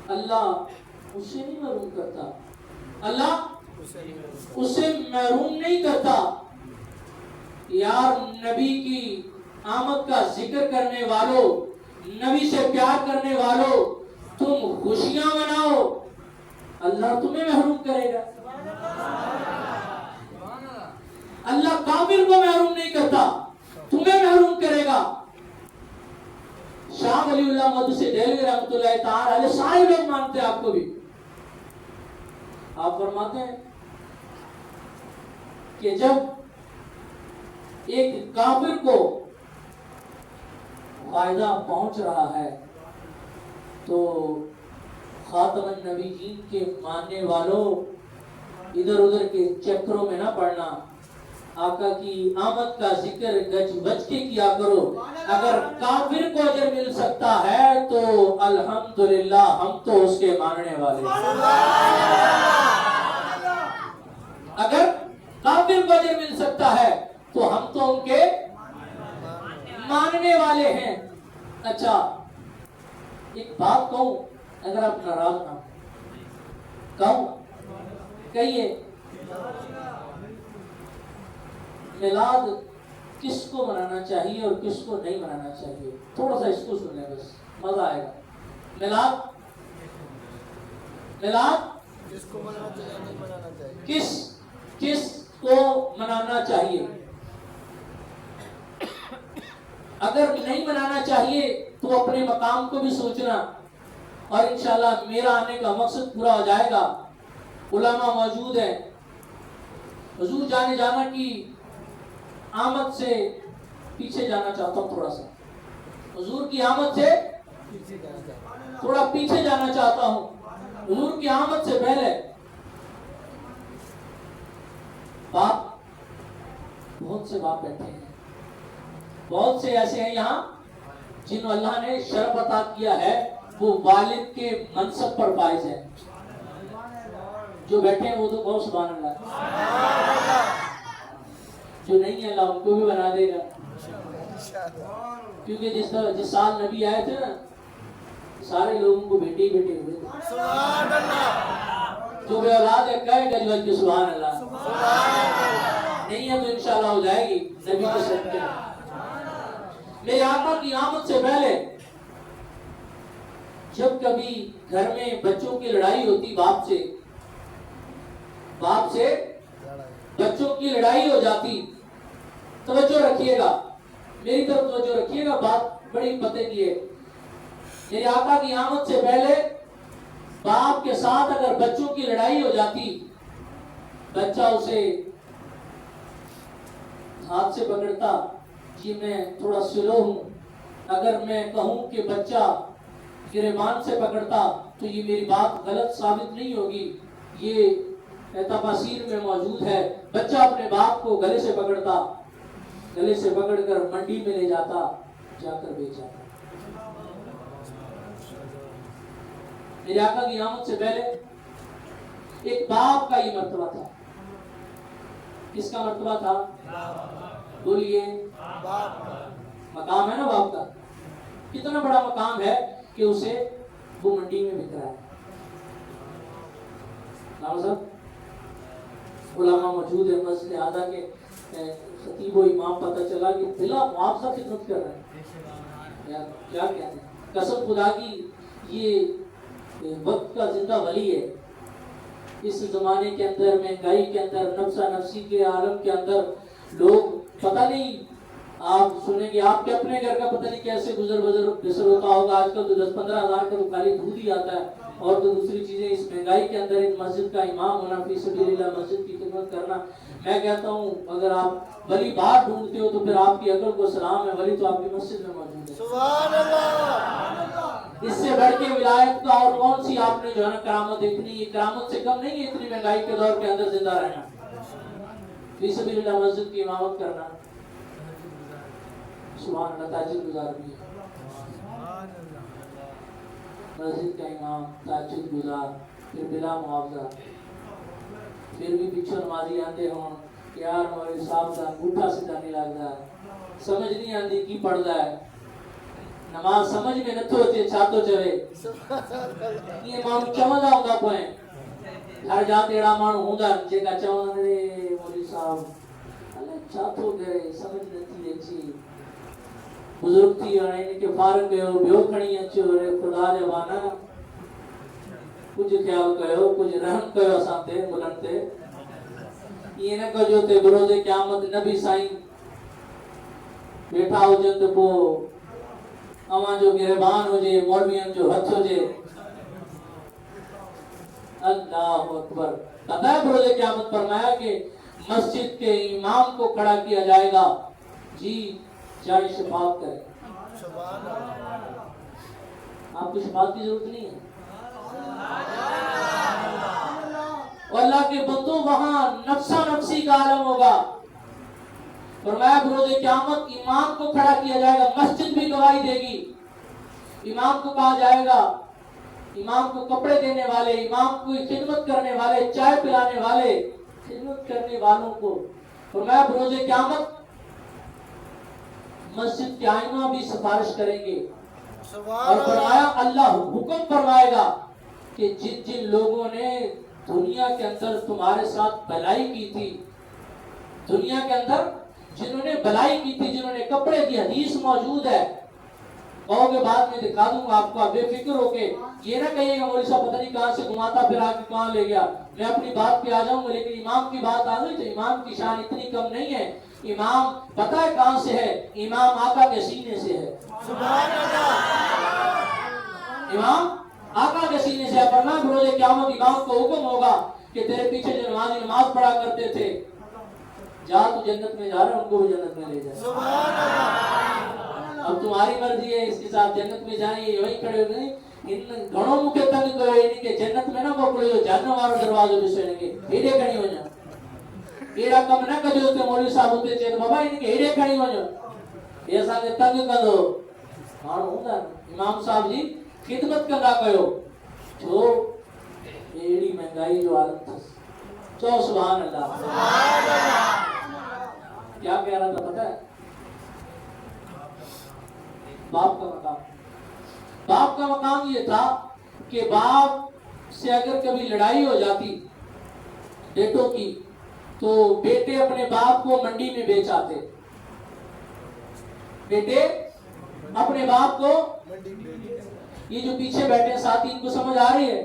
اللہ اسے نہیں محروم کرتا, اللہ اسے محروم نہیں کرتا. یار نبی کی آمد کا ذکر کرنے والوں, نبی سے پیار کرنے والوں, تم خوشیاں مناؤ, اللہ تمہیں محروم کرے گا. اللہ کافر کو محروم نہیں کرتا, تمہیں محروم کرے گا. شاہ ولی اللہ مدرسے دہلوی رحمۃ اللہ تعالی علیہ سارے لوگ مانتے ہیں آپ کو بھی. آپ فرماتے ہیں کہ جب ایک کافر کو فائدہ پہنچ رہا ہے تو خاتم النبیین کے ماننے والوں ادھر ادھر کے چکروں میں نہ پڑنا, آقا کی آمد کا ذکر گج بج کے کیا کرو. اگر کافر کو اجر مل سکتا ہے تو الحمدللہ ہم تو اس کے ماننے والے ہیں. اگر کافر کو اجر مل سکتا ہے تو ہم تو ان کے ماننے والے ہیں. اچھا ایک بات کہوں, اگر آپ ناراض نہ ہو, کہوں, کہیے, میلاد کس کو منانا چاہیے اور کس کو نہیں منانا چاہیے؟ تھوڑا سا اس کو سن لیں, بس مزہ آئے گا. میلاد, میلاد کس کو منانا چاہیے, نہیں منانا چاہیے, کس کو منانا چاہیے؟ اگر نہیں منانا چاہیے تو اپنے مقام کو بھی سوچنا, اور انشاءاللہ میرا آنے کا مقصد پورا ہو جائے گا. علماء موجود ہیں, حضور جانے جانا کی آمد سے پیچھے جانا چاہتا ہوں, تھوڑا سا حضور کی آمد سے تھوڑا پیچھے جانا چاہتا ہوں. حضور کی آمد سے پہلے باپ, بہت سے باپ بیٹھے ہیں, بہت سے ایسے ہیں یہاں جنہوں اللہ نے شرف عطا کیا ہے, وہ والد کے منصب پر فائز ہیں. جو بیٹھے ہیں وہ تو بہت سبحان اللہ, جو نہیں ہے اللہ ان کو بھی بنا دے گا. کیونکہ جس سال نبی آئے تھے نا, سارے لوگوں کو بیٹے ہی بیٹے ہوئے تھے. جو بے اولاد ہے کہے گا جو سبحان اللہ, نہیں ہے تو انشاءاللہ ہو جائے گی نبی کے صدقے. میرے آقا کی آمد سے پہلے جب کبھی گھر میں بچوں کی لڑائی ہوتی باپ سے بچوں کی لڑائی ہو جاتی, توجہ رکھیے گا, میری طرف توجہ رکھیے گا, بات بڑی پتے کی ہے. میرے آقا کی آمد سے پہلے باپ کے ساتھ اگر بچوں کی لڑائی ہو جاتی, بچہ اسے ہاتھ سے پکڑتا, جی میں تھوڑا سلو ہوں. اگر میں کہوں کہ بچہ گریبان سے پکڑتا تو یہ میری بات غلط ثابت نہیں ہوگی, یہ تفاسیر میں موجود ہے. بچہ اپنے باپ کو گلے سے پکڑتا, گلے سے پکڑ کر منڈی میں لے جاتا, جا کر بیچ جاتا. میرے آقا کی آمد سے پہلے ایک باپ کا یہ مرتبہ تھا. کس کا مرتبہ تھا؟ بولیے. مقام ہے نا باپ کا. کتنا بڑا مقام ہے کہ اسے وہ منڈی میں بک رہا ہے. صاحب علماء موجود ہے مسجد اعلیٰ کے خطیب و امام, پتہ چلا کہ بلا معاوضہ خدمت کر رہے ہیں. کیا کہتے ہیں, قسم خدا کی یہ وقت کا زندہ ولی ہے. اس زمانے کے اندر, مہنگائی کے اندر, نفسہ نفسی کے عالم کے اندر لوگ پتہ نہیں, آپ سنیں گے آپ کے اپنے گھر کا پتہ نہیں کیسے گزر بسر ہوتا ہوگا. آج کل تو 10-15 ہزار کا تو خالی دودھ ہی آتا ہے, اور تو دوسری چیزیں. اس مہنگائی کے اندر ایک مسجد کا امام ہونا, فی سبیل اللہ مسجد کی خدمت کرنا, میں کہتا ہوں اگر آپ ولی باہر ڈھونڈتے ہو تو پھر آپ کی عقل کو سلام ہے. ولی تو آپ کی مسجد میں موجود ہے. سبحان اللہ. اس سے بڑھ کے ولایت کا اور کون سی آپ نے جو ہے نا کرامت دیکھنی. یہ کرامت سے کم نہیں ہے اتنی مہنگائی کے دور کے اندر زندہ رہنا, فی سبیل اللہ مسجد کی امامت کرنا. سبحان اللہ. تہجد گزار بھی ہے, مسجد کا امام, تہجد گزار, پھر بلا معاوضہ. پھر بھی پیچھے نمازی آتے ہوں کہ یار مولوی صاحب کا انگوٹھا سیدھا نہیں لگتا ہے, سمجھ نہیں آتی کی پڑھتا ہے, نماز سمجھ میں نہ ہوتے چھاتو چوے یہ مانو چمدا ہوگا کوئیں گھر جاتے ایڑا مانو ہوندا جے کا چوان رے مولوی صاحب اللہ چھاتو گئے سمجھ نتی اچھی. بزرگ تھی اور ان کے فارغ گئے بیو کھڑی اچھو رے خدا جوانا کچھ خیال کہو کچھ رحم کہو اساں تے بلند تے. یہ نہ کجو تے بروز قیامت نبی سائیں بیٹھا ہو جن تے پو اواں جو گربان ہو جے, مولویاں جو ہتھ ہو جے. اللہ اکبر. پتہ ہے بروز قیامت فرمایا کہ مسجد کے امام کو کھڑا کیا جائے گا, جی چاہے شفاعت کرے. آپ کو شفاعت کی ضرورت نہیں ہے. اور اللہ کے بندوں وہاں نفسا نفسی کا عالم ہوگا. فرمایا بروز قیامت امام کو کھڑا کیا جائے گا, مسجد بھی گواہی دے گی. امام کو کہا جائے گا, امام کو کپڑے دینے والے, امام کو خدمت کرنے والے, چائے پلانے والے, خدمت کرنے والوں کو فرمایا بروز قیامت مسجد کے آئمہ بھی سفارش کریں گے. اور فرمایا اللہ حکم فرمائے گا کہ جن جن لوگوں نے دنیا کے اندر تمہارے ساتھ بھلائی کی تھی, دنیا کے اندر جنہوں نے بھلائی کی تھی, جنہوں نے کپڑے دی, حدیث موجود ہے, کہو گے بعد میں دکھا دوں گا آپ کو, آپ بے فکر ہو کے یہ نہ کہیے گا مولوی صاحب پتہ نہیں کہاں سے گھماتا پھر آ کے کہاں لے گیا. میں اپنی بات پہ آ جاؤں گا, لیکن امام کی بات آ گئی تو امام کی شان اتنی کم نہیں ہے. امام پتہ ہے کہاں سے ہے, امام آقا کے سینے سے ہے. سبحان اللہ. امام آقا کے سینے سے ہے. فرمایا بروز قیامت امام کو حکم ہوگا کہ تیرے پیچھے جو نمازی نماز پڑھا کرتے تھے, جا تو جنت میں جا رہے ہیں, ان کو بھی جنت میں لے جائے. سبحان اللہ. اب تمہاری مرضی ہے, اس کے ساتھ جنت میں جائیں, یہ وہیں کھڑے ہو گئے. ان گھڑوں مکے تنگ کوئی نہیں کہ جنت میں نہ پکڑے ہو, جہنم والوں دروازوں پہ سوئیں گے, ہیڈے کھڑی ہو جائیں. ایڑا کم نہ کجو تے مولوی صاحب ہوتے چے بابا ان کے ہیڑے کھڑی ہو جائیں, ایسا کہ تنگ کدو مانو ہوندا. امام صاحب جی خدمت کرنا کہو جو ایڑی مہنگائی جو عالم تھا. تو سبحان اللہ. سبحان اللہ. کیا کہہ رہا تھا پتہ ہے, باپ کا مقام. باپ کا مقام یہ تھا کہ باپ سے اگر کبھی لڑائی ہو جاتی بیٹوں کی تو بیٹے اپنے باپ کو منڈی میں بیچ آتے. بیٹے اپنے باپ کو, یہ جو پیچھے بیٹھے ساتھی ان کو سمجھ آ رہی ہے,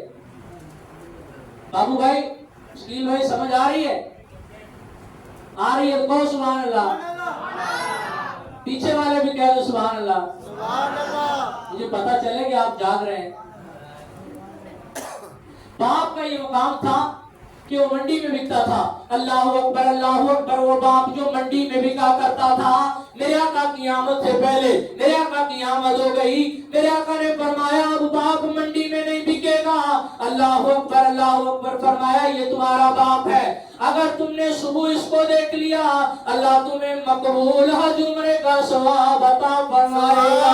بابو بھائی شکیل بھائی سمجھ آ رہی ہے, آ رہی ہے تو سبحان اللہ. پیچھے والے بھی کہہ دو سبحان اللہ. سبحان اللہ. مجھے پتا چلے کہ آپ جاگ رہے ہیں. باپ کا یہ مقام تھا کہ وہ منڈی میں بکتا تھا. اللہ اکبر اللہ اکبر. وہ باپ جو منڈی میں بکا کرتا تھا, میرے آقا کی آمد سے پہلے میرے آقا کی آمد ہو گئی. میرے آقا نے فرمایا اب باپ منڈی میں نہیں بکے گا. اللہ اکبر اللہ اکبر. فرمایا یہ تمہارا باپ ہے, اگر تم نے صبح اس کو دیکھ لیا اللہ تمہیں مقبول حج عمرے کا ثواب عطا فرمائے گا.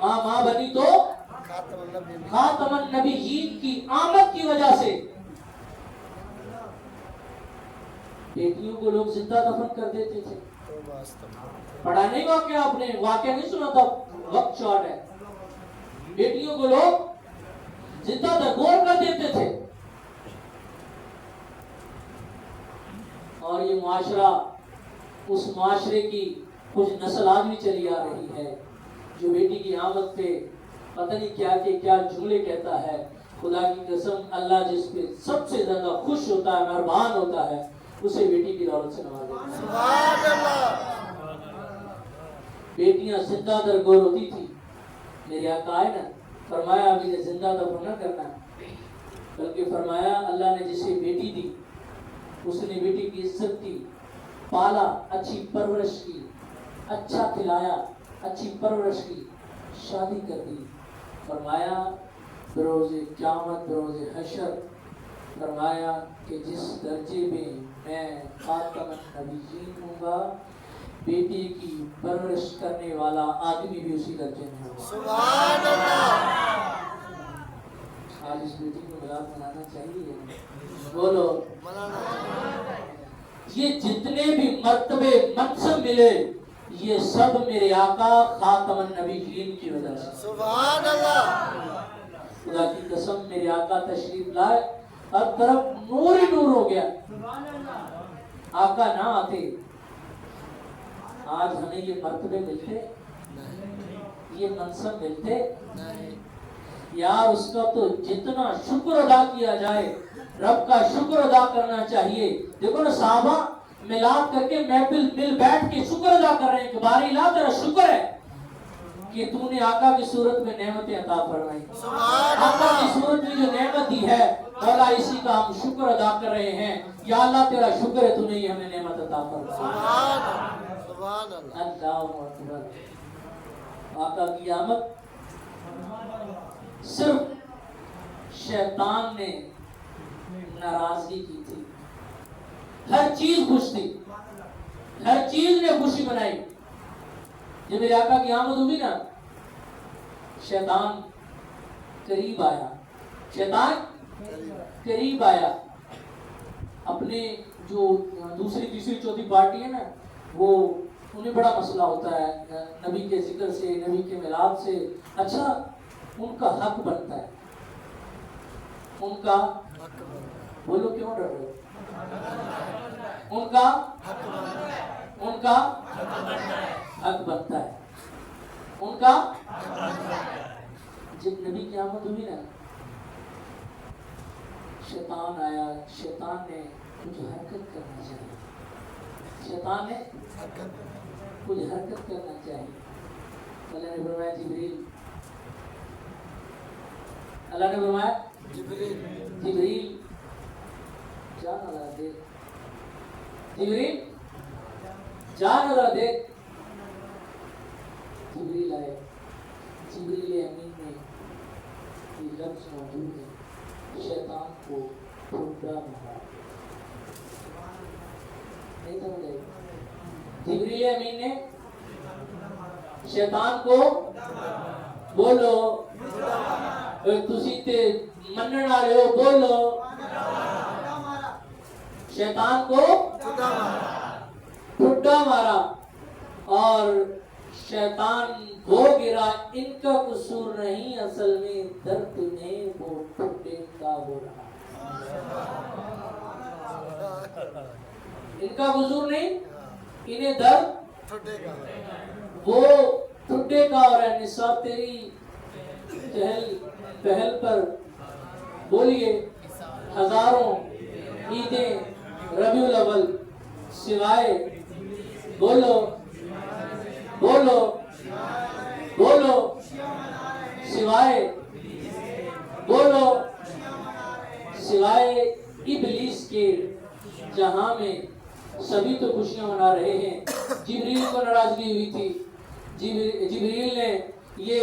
ماں بنی تو خاتم النبی خاتم النبیین کی آمد کی وجہ سے. بیٹیوں کو لوگ زندہ دفن کر دیتے تھے. توبہ استغفر پڑھا نہیں واقعہ آپ نے؟ واقعہ نہیں سنا تھا؟ وقت شارٹ ہے. بیٹیوں کو لوگ زندہ درگور کر دیتے تھے. اور یہ معاشرہ اس معاشرے کی کچھ نسل آج بھی چلی آ رہی ہے جو بیٹی کی آمد پہ پتہ نہیں کیا جملے کہتا ہے. خدا کی قسم اللہ جس پہ سب سے زیادہ خوش ہوتا ہے، مہربان ہوتا ہے، اسے بیٹی کی دولت سے نوازے. سبحان اللہ. بیٹیاں زندہ درگور ہوتی تھی. میرے آقا ہے نا فرمایا ابھی نے زندہ دفن نہ کرنا، بلکہ فرمایا اللہ نے جسے بیٹی دی اس نے بیٹی کی عزت کی، پالا، اچھی پرورش کی، اچھا کھلایا، اچھی پرورش کی، شادی کر دی. فرمایا بروز قیامت، بروز حشر، فرمایا کہ جس درجے میں خاتم النبیین ہوں گا، بیٹی کی پرورش کرنے والا آدمی بھی اسی درجے میں ہوگا. سبحان اللہ. آج اس بیٹی کو ملاد منانا چاہیے. بولو منانا یہ جتنے بھی مرتبے منصب ملے یہ سب میرے آقا خاتم النبیین کی وجہ سے. سبحان اللہ. خدا کی قسم میرے آقا تشریف لائے ہر طرف نور ہی نور ہو گیا. آقا نہ آتے آج ہمیں یہ مرتبے ملتے، یہ منصب ملتے؟ یار اس کا تو جتنا شکر ادا کیا جائے، رب کا شکر ادا کرنا چاہیے. دیکھو نا صحابہ ملاد کر کے محفل مل بیٹھ کے شکر ادا کر رہے ہیں کہ باری اللہ تیرا شکر ہے کہ تو نے آقا کی صورت میں نعمتیں عطا فرمائی. آقا کی صورت میں جو نعمت دی ہے مولا اسی کا ہم شکر ادا کر رہے ہیں. یا اللہ تیرا شکر ہے تو نے یہ ہمیں نعمت عطا فرمائی. سبحان اللہ. اللہ اکبر. آقا کی آمد صرف شیطان نے ناراضگی کی تھی. ہر چیز خوش تھی، ہر چیز نے خوشی منائی. جب میرے آقا کی آمد ہوئی نا شیطان قریب آیا. شیطان قریب آیا. اپنے جو دوسری تیسری چوتھی پارٹی ہے نا وہ انہیں بڑا مسئلہ ہوتا ہے نبی کے ذکر سے، نبی کے میلاد سے. اچھا ان کا حق بنتا ہے، ان کا بولو کیوں ڈر رہے ہو؟ ان کا حق بنتا ہے، ان کا. جب نبی کی آمد ہوئی نا شیطان آیا. شیطان نے کچھ حرکت کرنا چاہیے، شیطان نے کچھ حرکت کرنا چاہیے. اللہ نے فرمایا جبریل، اللہ نے فرمایا جبریل جا نظر دیکھ، جبریل جا نظر دیکھ. جبریل آئے. جبریل امین میں یہ لفظ موجود ہے شیطان کو ٹھنڈا مارا. نہیں سمجھے؟ جبریل امین نے شیطان کو بولو تسی تے منن والے ہو بولو شیطان کو ٹھڈا مارا اور شیطان ہو گرا. ان کا قصور نہیں، اصل میں درد میں وہ ٹھڈے کا ہو رہا. ان کا قصور نہیں، انہیں درد وہ ٹھڈے کا ہو رہا ہے. نثار تیری پہل پر بولیے ہزاروں عیدیں ربیع الاول سوائے بولو بولو بولو سوائے بولو سوائے ابلیس کے جہاں میں سبھی تو خوشیاں منا رہے ہیں. جبریل کو ناراضگی ہوئی تھی. جبریل نے یہ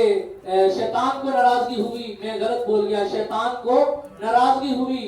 شیطان کو ناراضگی ہوئی، میں غلط بول گیا، شیطان کو ناراضگی ہوئی.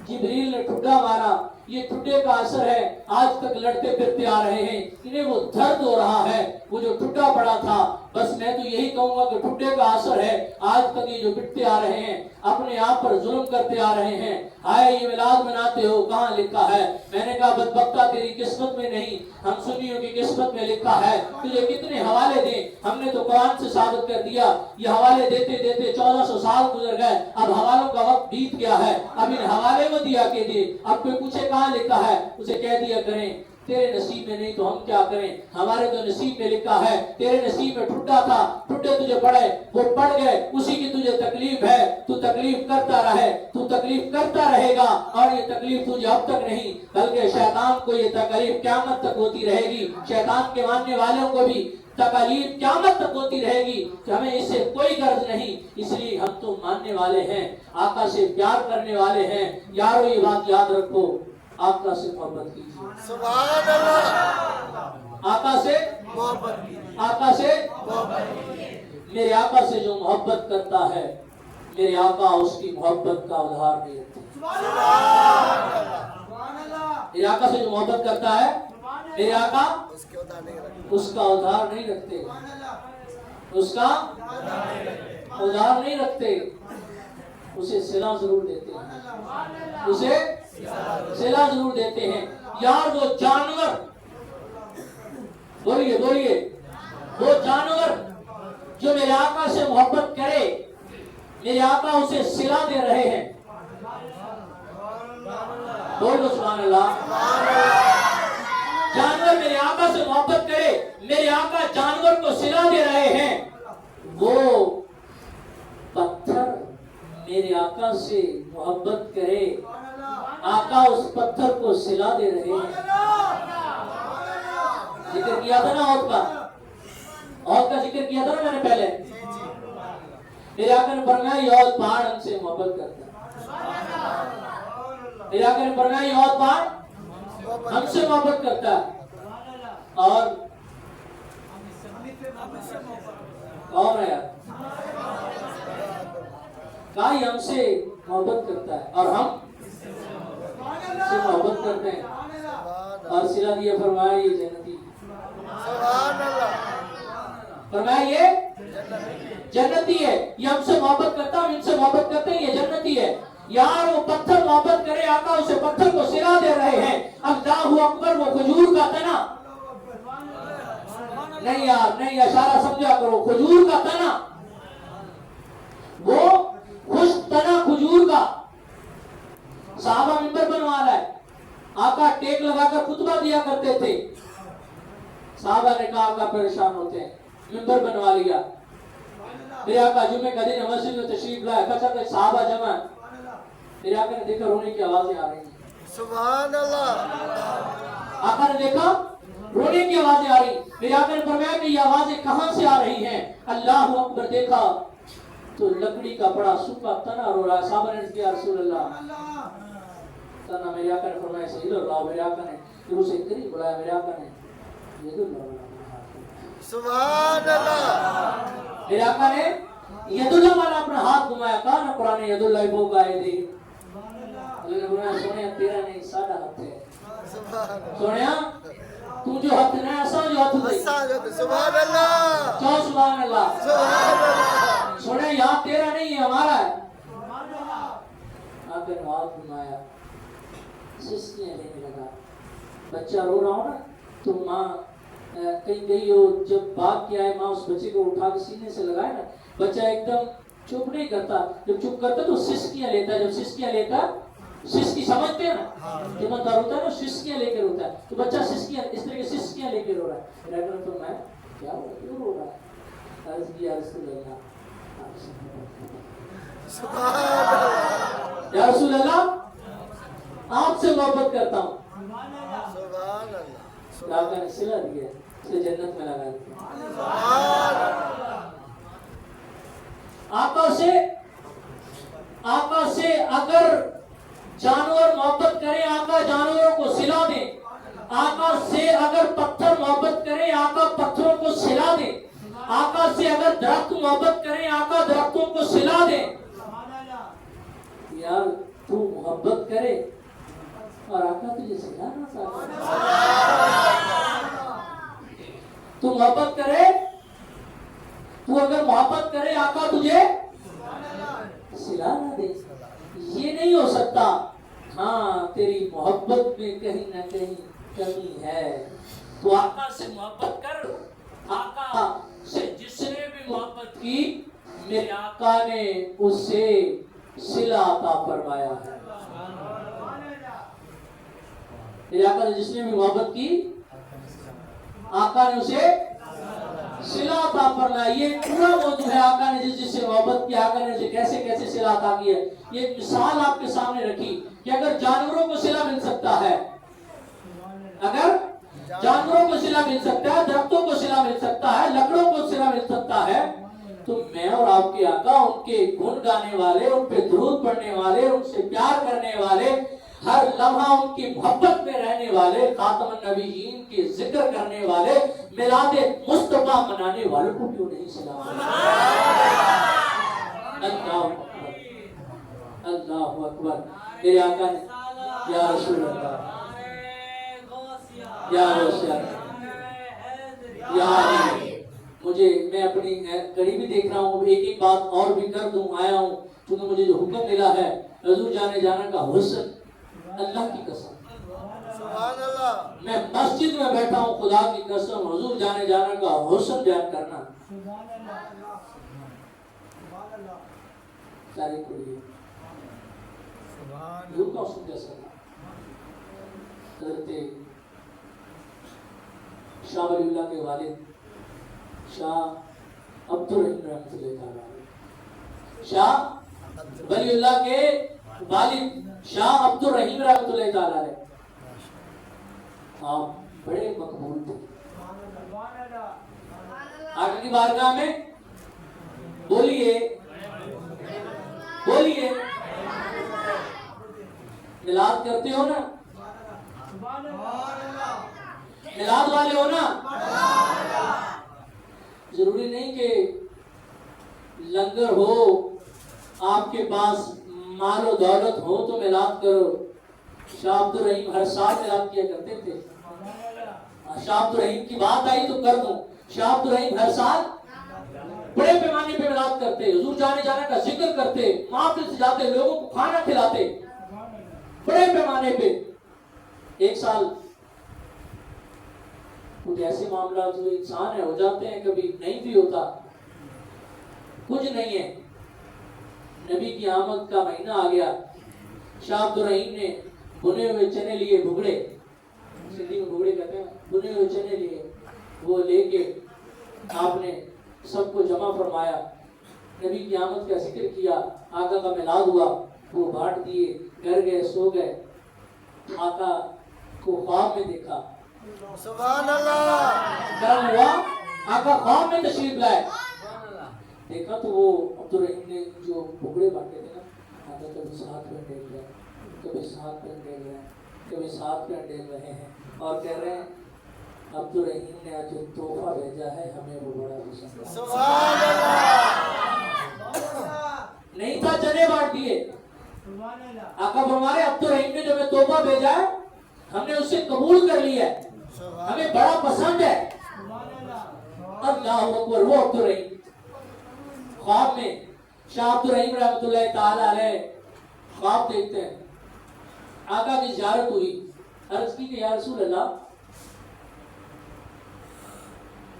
جبریل نے ٹھڈا مارا. یہ ٹھڈے کا اثر ہے، آج تک لڑتے پھرتے آ رہے ہیں. انہیں وہ درد ہو رہا ہے، وہ جو ٹھڈا پڑا تھا بس میں تو یہی کہوں گا کہ ٹھڈے کا اثر ہے، آج تک یہ جو پٹتے آ رہے ہیں، اپنے آپ پر ظلم کرتے آ رہے ہیں، آئے یہ میلاد مناتے ہو، کہاں لکھا ہے؟ میں نے کہا بدبختہ تیری قسمت میں نہیں، ہم سنیوں کی قسمت میں لکھا ہے۔ تجھے کتنے حوالے دیں، ہم نے تو قرآن سے ثابت کر دیا۔ یہ حوالے دیتے دیتے 1400 سال گزر گئے، اب حوالوں کا وقت بیت گیا ہے، اب ان حوالے میں دیا کہ دے، اب کوئی پوچھے کہاں لکھا ہے، اسے کہہ دیا کریں تیرے نصیب میں نہیں تو ہم کیا کریں، ہمارے تو نصیب میں لکھا ہے۔ تیرے نصیب میں ٹھڈا تھا، ٹھڈے تجھے پڑے، وہ پڑ گئے، اسی کی تجھے تکلیف ہے، تو تکلیف کرتا رہے، تو تکلیف کرتا رہے گا، اور یہ تکلیف تجھے اب تک نہیں بلکہ شیطان کو یہ تکلیف قیامت تک ہوتی رہے گی، شیطان کے ماننے والوں کو بھی تکلیف قیامت تک ہوتی رہے گی، کہ ہمیں اس سے کوئی غرض نہیں، اس لیے ہم تو ماننے والے ہیں، آقا سے پیار کرنے والے ہیں۔ یارو یہ بات یاد رکھو، آقا سے محبت کیجیے، سبحان اللہ، آقا سے محبت کی، آقا سے محبت کی، میرے آقا سے جو محبت کرتا ہے، میرے آقا اس کی محبت کا ادھار نہیں رکھتے۔ میرے آقا سے جو محبت کرتا ہے، میرے آقا اس کے ادھار نہیں رکھتے، اس کا ادھار نہیں رکھتے، اس کا ادھار نہیں رکھتے، اسے صلہ ضرور دیتے ہیں، اسے صلہ ضرور دیتے ہیں۔ یار وہ جانور، بولیے بولیے، وہ جانور جو میرے آقا سے محبت کرے، میرے آقا اسے صلہ دے رہے ہیں، بولو سبحان اللہ۔ جانور میرے آقا سے محبت کرے، میرے آقا جانور کو صلہ دے رہے ہیں، وہ پتھر میرے آقا سے محبت کرے، آقا اس پتھر کو صلہ دے رہے ہیں۔ ذکر کیا تھا نا عہد کا، عہد کا ذکر کیا تھا نا میں نے پہلے، میرے آقا نے فرمایا یہ عہد پہاڑ ہم سے محبت کرتا ہے، میرے آقا نے فرمایا یہ عہد پہاڑ ہم سے محبت کرتا ہے، اور کون ہے کہا یہ ہم سے محبت کرتا ہے اور ہم سے محبت کرتے ہیں، اور صلہ دیا، فرمایا یہ جنتی، سبحان اللہ، فرمایا یہ جنتی ہے، یہ ہم سے محبت کرتا ہے، ہم ان سے محبت کرتے ہیں، یہ جنتی ہے۔ یار وہ پتھر محبت کرے، آقا اسے پتھر کو صلہ دے رہے ہیں۔ اللہ اکبر، وہ کھجور کا تنا، نہیں یار نہیں، اشارہ سمجھا کرو، کھجور کا تنا، وہ خوش تنا کھجور کا، صحابہ منبر بنوا رہا ہے، آقا ٹیک لگا کر خطبہ دیا کرتے تھے، صحابہ نے کہا آقا پریشان ہوتے ہیں، منبر بنوا لیا، میرے آقا جمعے کا دن مسجد میں تشریف لائے، کچھ صحابہ جمع، میرے آقا نے دیکھا رونے کی آوازیں آ رہی ہیں، سبحان اللہ، آقا نے دیکھا رونے کی آوازیں آ رہی، میرے آقا نے فرمایا کہ یہ آوازیں کہاں سے آ رہی ہیں؟ اللہ اکبر، دیکھا تو لکڑی کا بڑا سوکھا تنا رو رہا ہے، صحابہ نے کہا رسول اللہ، تنا، میرے آقا نے فرمایا صحیح لو راہ، میرے آقا نے پھر اسے قریب بلایا، میرے آقا نے ید اللہ، سبحان اللہ، میرے آقا نے ید اللہ والا اپنا ہاتھ گھمایا، کہا نا قرآن ید اللہ فوق ایدی، اللہ نے فرمایا سونیا تیرا نہیں ساڈا ہاتھ ہے، سونیا تو جو ہاتھ نہ ایسا جو ہاتھ دے، سبحان اللہ، سبحان اللہ، سبحان اللہ، سونیا یہاں تیرا نہیں ہے ہمارا ہے، آقا نے ہاتھ گھمایا، سسکیاں لینے لگا، بچہ رو رہا ہو نا تو ماں کہیں گئی ہو، جب بھاگ کے آئے ماں اس بچے کو اٹھا کے سینے سے لگائے نا، بچہ ایک دم چپ نہیں کرتا، جب چپ کرتا تو سسکیاں لیتا ہے، جب سسکیاں لیتا سسکی سمجھتے ہیں نا، جب اندر ہوتا ہے نا سسکیاں لے کے روتا ہے، تو بچہ سسکیاں اس طرح کے سسکیاں لے کے رو رہا ہے، ڈاکٹر نے فرمایا کیا ہوا کیوں رو رہا ہے؟ عرض کیا رسول اللہ، یا رسول اللہ آپ سے محبت کرتا ہوں، سبحان اللہ، آقا نے صلہ دیا، اسے جنت میں لگا دیا۔ آقا سے اگر جانور محبت کرے، آقا جانوروں کو صلہ دے، آقا سے اگر پتھر محبت کرے، آقا پتھروں کو صلہ دے، آقا سے اگر درخت محبت کرے، آقا درختوں کو صلہ دے۔ یار تو محبت کرے اور آقا تجھے صلہ نہ ساتھ، تو محبت کرے تو اگر محبت کرے آقا تجھے سلا نہ دے، یہ نہیں ہو سکتا۔ ہاں تیری محبت میں کہیں نہ کہیں کمی ہے، تو آقا سے محبت کر۔ آقا سے جس نے بھی محبت کی میرے آقا نے اس سے صلہ عطا فرمایا ہے۔ میرے آقا نے جس نے بھی محبت کی آقا نے اسے صلہ عطا فرمایا۔ یہ پورا موضوع ہے آقا نے جس سے محبت کی، آقا نے اسے کیسے کیسے صلہ عطا کی ہے۔ یہ ایک مثال آپ کے سامنے رکھی کہ اگر جانوروں کو صلہ مل سکتا ہے، اگر جانوروں کو صلہ مل سکتا ہے، درختوں کو صلہ مل سکتا ہے، لکڑوں کو صلہ مل سکتا ہے، تو میں اور آپ کے آقا ان کے گن گانے والے، ان پہ درود پڑھنے والے، ان سے پیار کرنے والے، ہر لمحہ ان کی محبت میں رہنے والے، خاتم النبیین کے ذکر کرنے والے، میلاد مصطفیٰ منانے والوں کو کیوں نہیں سلام؟ اللہ اکبر، اللہ اکبر۔ میرے آقا نے یا رسول اللہ، یا رسول اللہ، یا علی، مجھے میں اپنی گھڑی بھی دیکھ رہا ہوں، ایک ایک بات اور بھی کر دوں، آیا ہوں کیونکہ مجھے جو حکم ملا ہے حضور جانے جانا کا حسن، اللہ کی قسم سبحان اللہ، میں مسجد میں بیٹھا ہوں، خدا کی قسم حضور جانے جانا کا حسن بیان کرنا ساری کوئی حضور کا حسن کیسا تھا؟ حضرت شاہ ولی اللہ کے والد شاہ عبد الرحیم رحمۃ اللہ تعالیٰ، شاہ ولی اللہ کے والد شاہ عبد الرحیم رحمۃ اللہ تعالیٰ ہے، آپ بڑے مقبول تھے۔ آقا کی بارگاہ میں بولیے بولیے، میلاد کرتے ہو نا؟ میلاد والے ہو نا؟ ضروری نہیں کہ لنگر ہو، آپ کے پاس مال و دولت ہو تو میلاد کرو۔ شاہ عبد الرحیم ہر سال میلاد کیا کرتے تھے۔ شاہ عبد الرحیم کی بات آئی تو کر دوں، شاہ عبد الرحیم ہر سال بڑے پیمانے پہ میلاد کرتے، حضور جانے جانے کا ذکر کرتے، محفل سجاتے، لوگوں کو کھانا کھلاتے بڑے پیمانے پہ۔ ایک سال کچھ ایسے معاملات جو انسان ہے ہو جاتے ہیں، کبھی نہیں بھی ہوتا، کچھ نہیں ہے، نبی کی آمد کا مہینہ آ گیا، شاہ عبد الرحیم نے بنے ہوئے چنے لیے، بھگڑے، سندھی میں بھگڑے کہتے ہیں، بنے ہوئے چنے لیے، وہ لے کے آپ نے سب کو جمع فرمایا، نبی کی آمد کا ذکر کیا، آقا کا میلاد ہوا، وہ بانٹ دیے، گھر گئے، سو گئے۔ آقا کو خواب میں دیکھا، سبحان اللہ، کرم ہوا، آقا خواب میں تشریف لائے، دیکھا تو وہ عبد الرحیم نے جو بھگڑے بانٹے تھے نا، آقا کبھی ساتھ میں ڈیل رہے ہیں، کبھی ساتھ میں ڈیل رہے ہیں، کبھی ساتھ میں ڈیل رہے ہیں، اور کہہ رہے ہیں عبد الرحیم نے آج جو تحفہ بھیجا ہے ہمیں وہ بڑا پسند ہے۔ سبحان اللہ، نہیں تھا چنے بانٹ دیے، آقا فرما رہے عبد الرحیم نے جو ہمیں تحفہ بھیجا ہے ہم نے اسے قبول کر لیا ہے، ہمیں بڑا پسند ہے۔ اللہ اکبر۔ وہ عبد الرحیم خواب میں شاہ عبد الرحیم رحمۃ اللہ تعالی علیہ خواب دیکھتے ہیں، آقا کی زیارت ہوئی، عرض کی کہ یا رسول اللہ،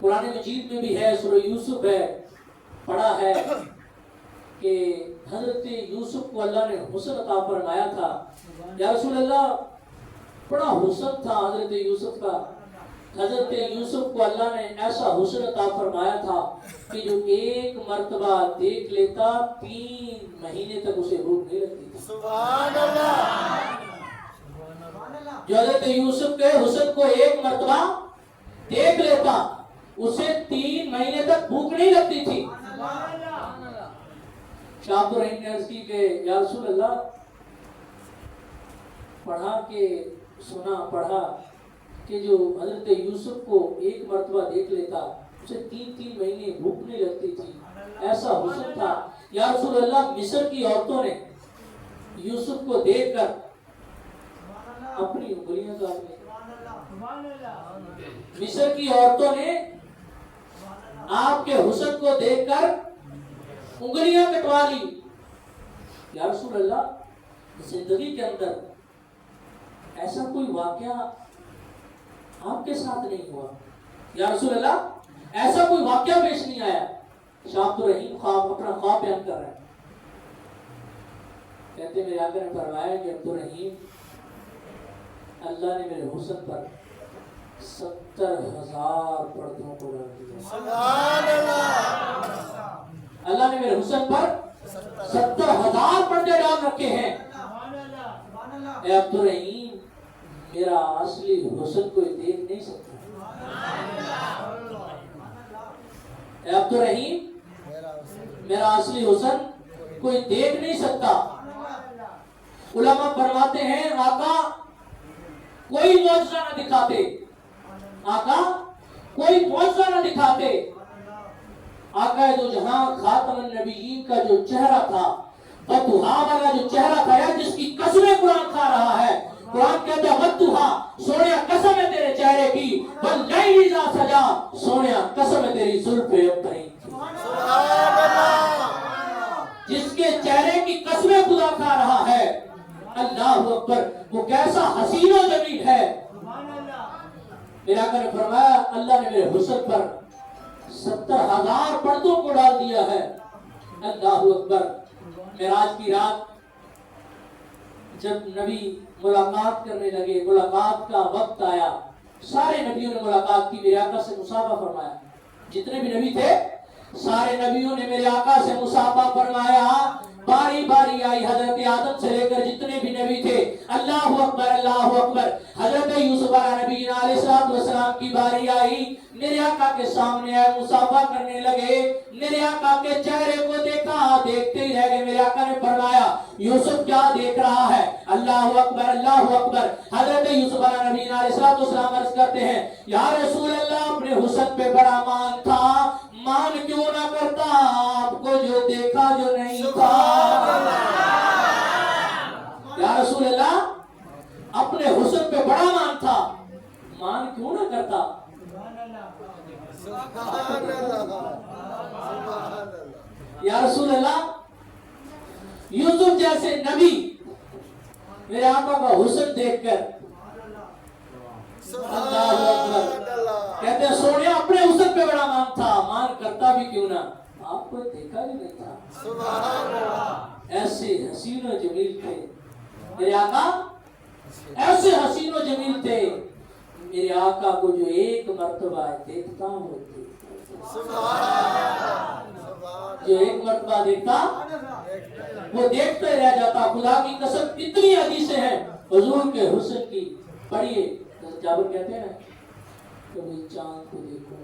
قرآن مجید میں بھی ہے، سورہ یوسف ہے، پڑھا ہے کہ حضرت یوسف کو اللہ نے حسن عطا فرمایا تھا، یا رسول اللہ بڑا حسن تھا حضرت یوسف کا، حضرت یوسف کو اللہ نے ایسا حسن عطا فرمایا تھا کہ جو ایک مرتبہ دیکھ لیتا 3 مہینے تک اسے بھوک نہیں لگتی تھی۔ سبحان اللہ، جو حضرت یوسف کے حسن کو ایک مرتبہ دیکھ لیتا اسے 3 مہینے تک بھوک نہیں لگتی تھی۔ شاہ عبد الرحیم نے عرض کی کہ یا رسول اللہ، پڑھا کہ جو حضرت یوسف کو ایک مرتبہ دیکھ لیتا اسے 3 مہینے بھوک نہیں لگتی تھی، ایسا حسن تھا۔ یا رسول اللہ، مصر کی عورتوں نے یوسف کو دیکھ کر اپنی انگلیاں کاٹ لی، مصر کی عورتوں نے آپ کے حسن کو دیکھ کر انگلیاں کٹوا لی. یا رسول اللہ زندگی کے اندر ایسا کوئی واقعہ آپ کے ساتھ نہیں ہوا؟ یا رسول اللہ ایسا کوئی واقعہ پیش نہیں آیا؟ شاہ عبد الرحیم خواب اپنا خواب بیان کر رہے ہیں. کہتے میرے آقا نے فرمایا کہ عبد الرحیم اللہ نے میرے حسن پر 70,000 پردوں کو ڈال دیا. سبحان اللہ. اللہ نے میرے حسن پر 70,000 پردے ڈال رکھے ہیں. اے عبد الرحیم میرا اصلی حسن کوئی دیکھ نہیں سکتا. اے عبد الرحیم میرا اصلی حسن کوئی دیکھ نہیں سکتا. علماء فرماتے ہیں آقا کوئی معجزہ نہ دکھاتے، آقا کوئی معجزہ نہ دکھاتے. آقا دو جہاں خاتم النبیین کا جو چہرہ تھا، بدوہا والا جو چہرہ تھا، جس کی قسمیں قرآن کھا رہا ہے. قرآن کہتا ہے بدوہا سونے قسم ہے تیرے چہرے کی، واللیل اذا سجا سونے قسم ہے تیری زلف ابتری. سبحان اللہ. جس کے چہرے کی قسمیں خدا کھا رہا ہے، اللہ اکبر، وہ کیسا حسین و جمیل ہے. میرا آقا نے فرمایا اللہ نے میرے حسن پر 70,000 پردوں کو ڈال دیا ہے. اللہ اکبر. معراج کی رات جب نبی ملاقات کرنے لگے، ملاقات کا وقت آیا، سارے نبیوں نے ملاقات کی، میرے آقا سے مصافحہ فرمایا. جتنے بھی نبی تھے سارے نبیوں نے میرے آقا سے مصافحہ فرمایا. باری باری آئی حضرت آدم سے لے کر جتنے بھی نبی تھے. اللہ اکبر اللہ اکبر. حضرت یوسف علیہ نبی علیہ السلام کی باری آئی، میرے آقا کے سامنے آئے، مصافحہ کرنے لگے. میرے آقا کے چہرے کو دیکھا، دیکھتے ہی رہ گئے. میرے آقا نے فرمایا یوسف کیا دیکھ رہا ہے؟ اللہ اکبر اللہ اکبر. حضرت یوسف علیہ نبی علیہ السلام عرض کرتے ہیں یا رسول اللہ اپنے حسن پہ بڑا مان تھا، مان کیوں نہ کرتا آپ کو جو دیکھا جو نہیں تھا. یا رسول اللہ اپنے حسن پہ بڑا مان تھا، مان کیوں نہ کرتا. سبحان اللہ. یا رسول اللہ یوسف جیسے نبی میرے آقا کا حسن دیکھ کر اللہ اکبر کہتے ہیں سونے اپنے حسن پہ بڑا مان تھا، مان کرتا بھی کیوں نہ. آپ کو دیکھا بھی نہیں تھا. سبحان اللہ. ایسے حسین و جمیل تھے میرے آقا، ایسے حسین و جمیل تھے. میرے آقا کو جو ایک مرتبہ دیکھتا وہ جو ایک مرتبہ دیکھتا وہ دیکھتے رہ جاتا. خدا کی قسم اتنی حدیثیں ہیں حضور کے حسن کی. پڑھیے جابر کہتے ہیں کبھی چاند کو دیکھو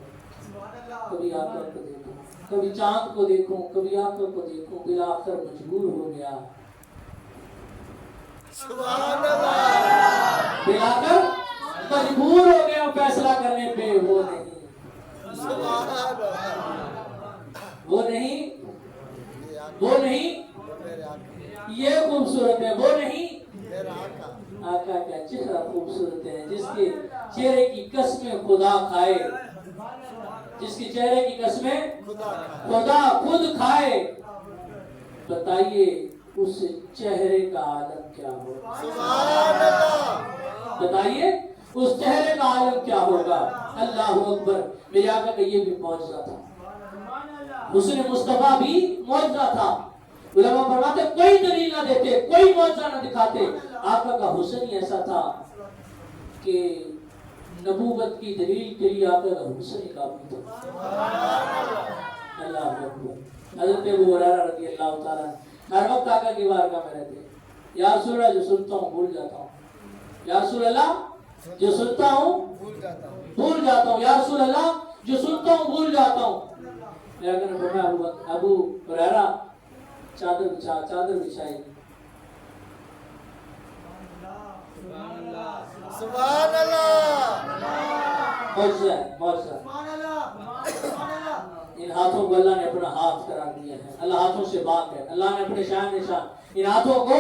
کبھی آقا کو دیکھو، کبھی چاند کو دیکھوں کبھی آقا کو دیکھوں، بالآخر مجبور ہو گیا. سبحان اللہ. بالآخر مجبور ہو گیا فیصلہ کرنے پہ. وہ نہیں سبحان اللہ. وہ نہیں وہ نہیں یہ خوبصورت ہے. وہ نہیں میرا آقا. آقا کا چہرہ خوبصورت ہے، جس کے چہرے کی قسمیں خدا کھائے، جس کے چہرے کی قسمیں خدا خود کھائے. بتائیے اس چہرے کا عالم کیا ہوگا. سبحان اللہ. بتائیے اس چہرے کا عالم کیا ہوگا. اللہ اکبر. میرے آقا کا یہ بھی معجزہ تھا، حسن مصطفیٰ بھی معجزہ تھا. علماء فرماتے کوئی دلیل نہ دیتے، کوئی معجزہ نہ دکھاتے. آقا کا حسن ہی ایسا تھا کہ نبوت کی دلیل کے لیے آقا کا حسن ہی کافی تھا. اللہ اکبر. حضرت ابو ہریرہ رضی اللہ تعالیٰ ہر وقت آقا کی بارگاہ میں رہتے. یا رسول اللہ جو سنتا ہوں بھول جاتا ہوں، یا رسول اللہ جو سنتا ہوں بھول جاتا ہوں، یا رسول اللہ جو سنتا ہوں بھول جاتا ہوں. میرا کہنا فرمایا ابو ہریرہ چادر بچھا، چادر بچھائی. سبحان اللہ. معجزہ ہے معجزہ. ان ہاتھوں کو اللہ نے اپنا ہاتھ قرار دیا ہے. اللہ ہاتھوں سے بات ہے. اللہ نے اپنے شان نشان ان ہاتھوں کو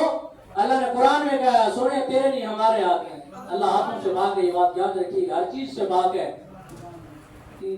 اللہ نے قرآن میں کہا سونے تیرے نہیں ہمارے ہاتھ ہیں. اللہ ہاتھوں سے بات ہے. یہ بات یاد رکھیے گا، ہر چیز سے بات ہے. 3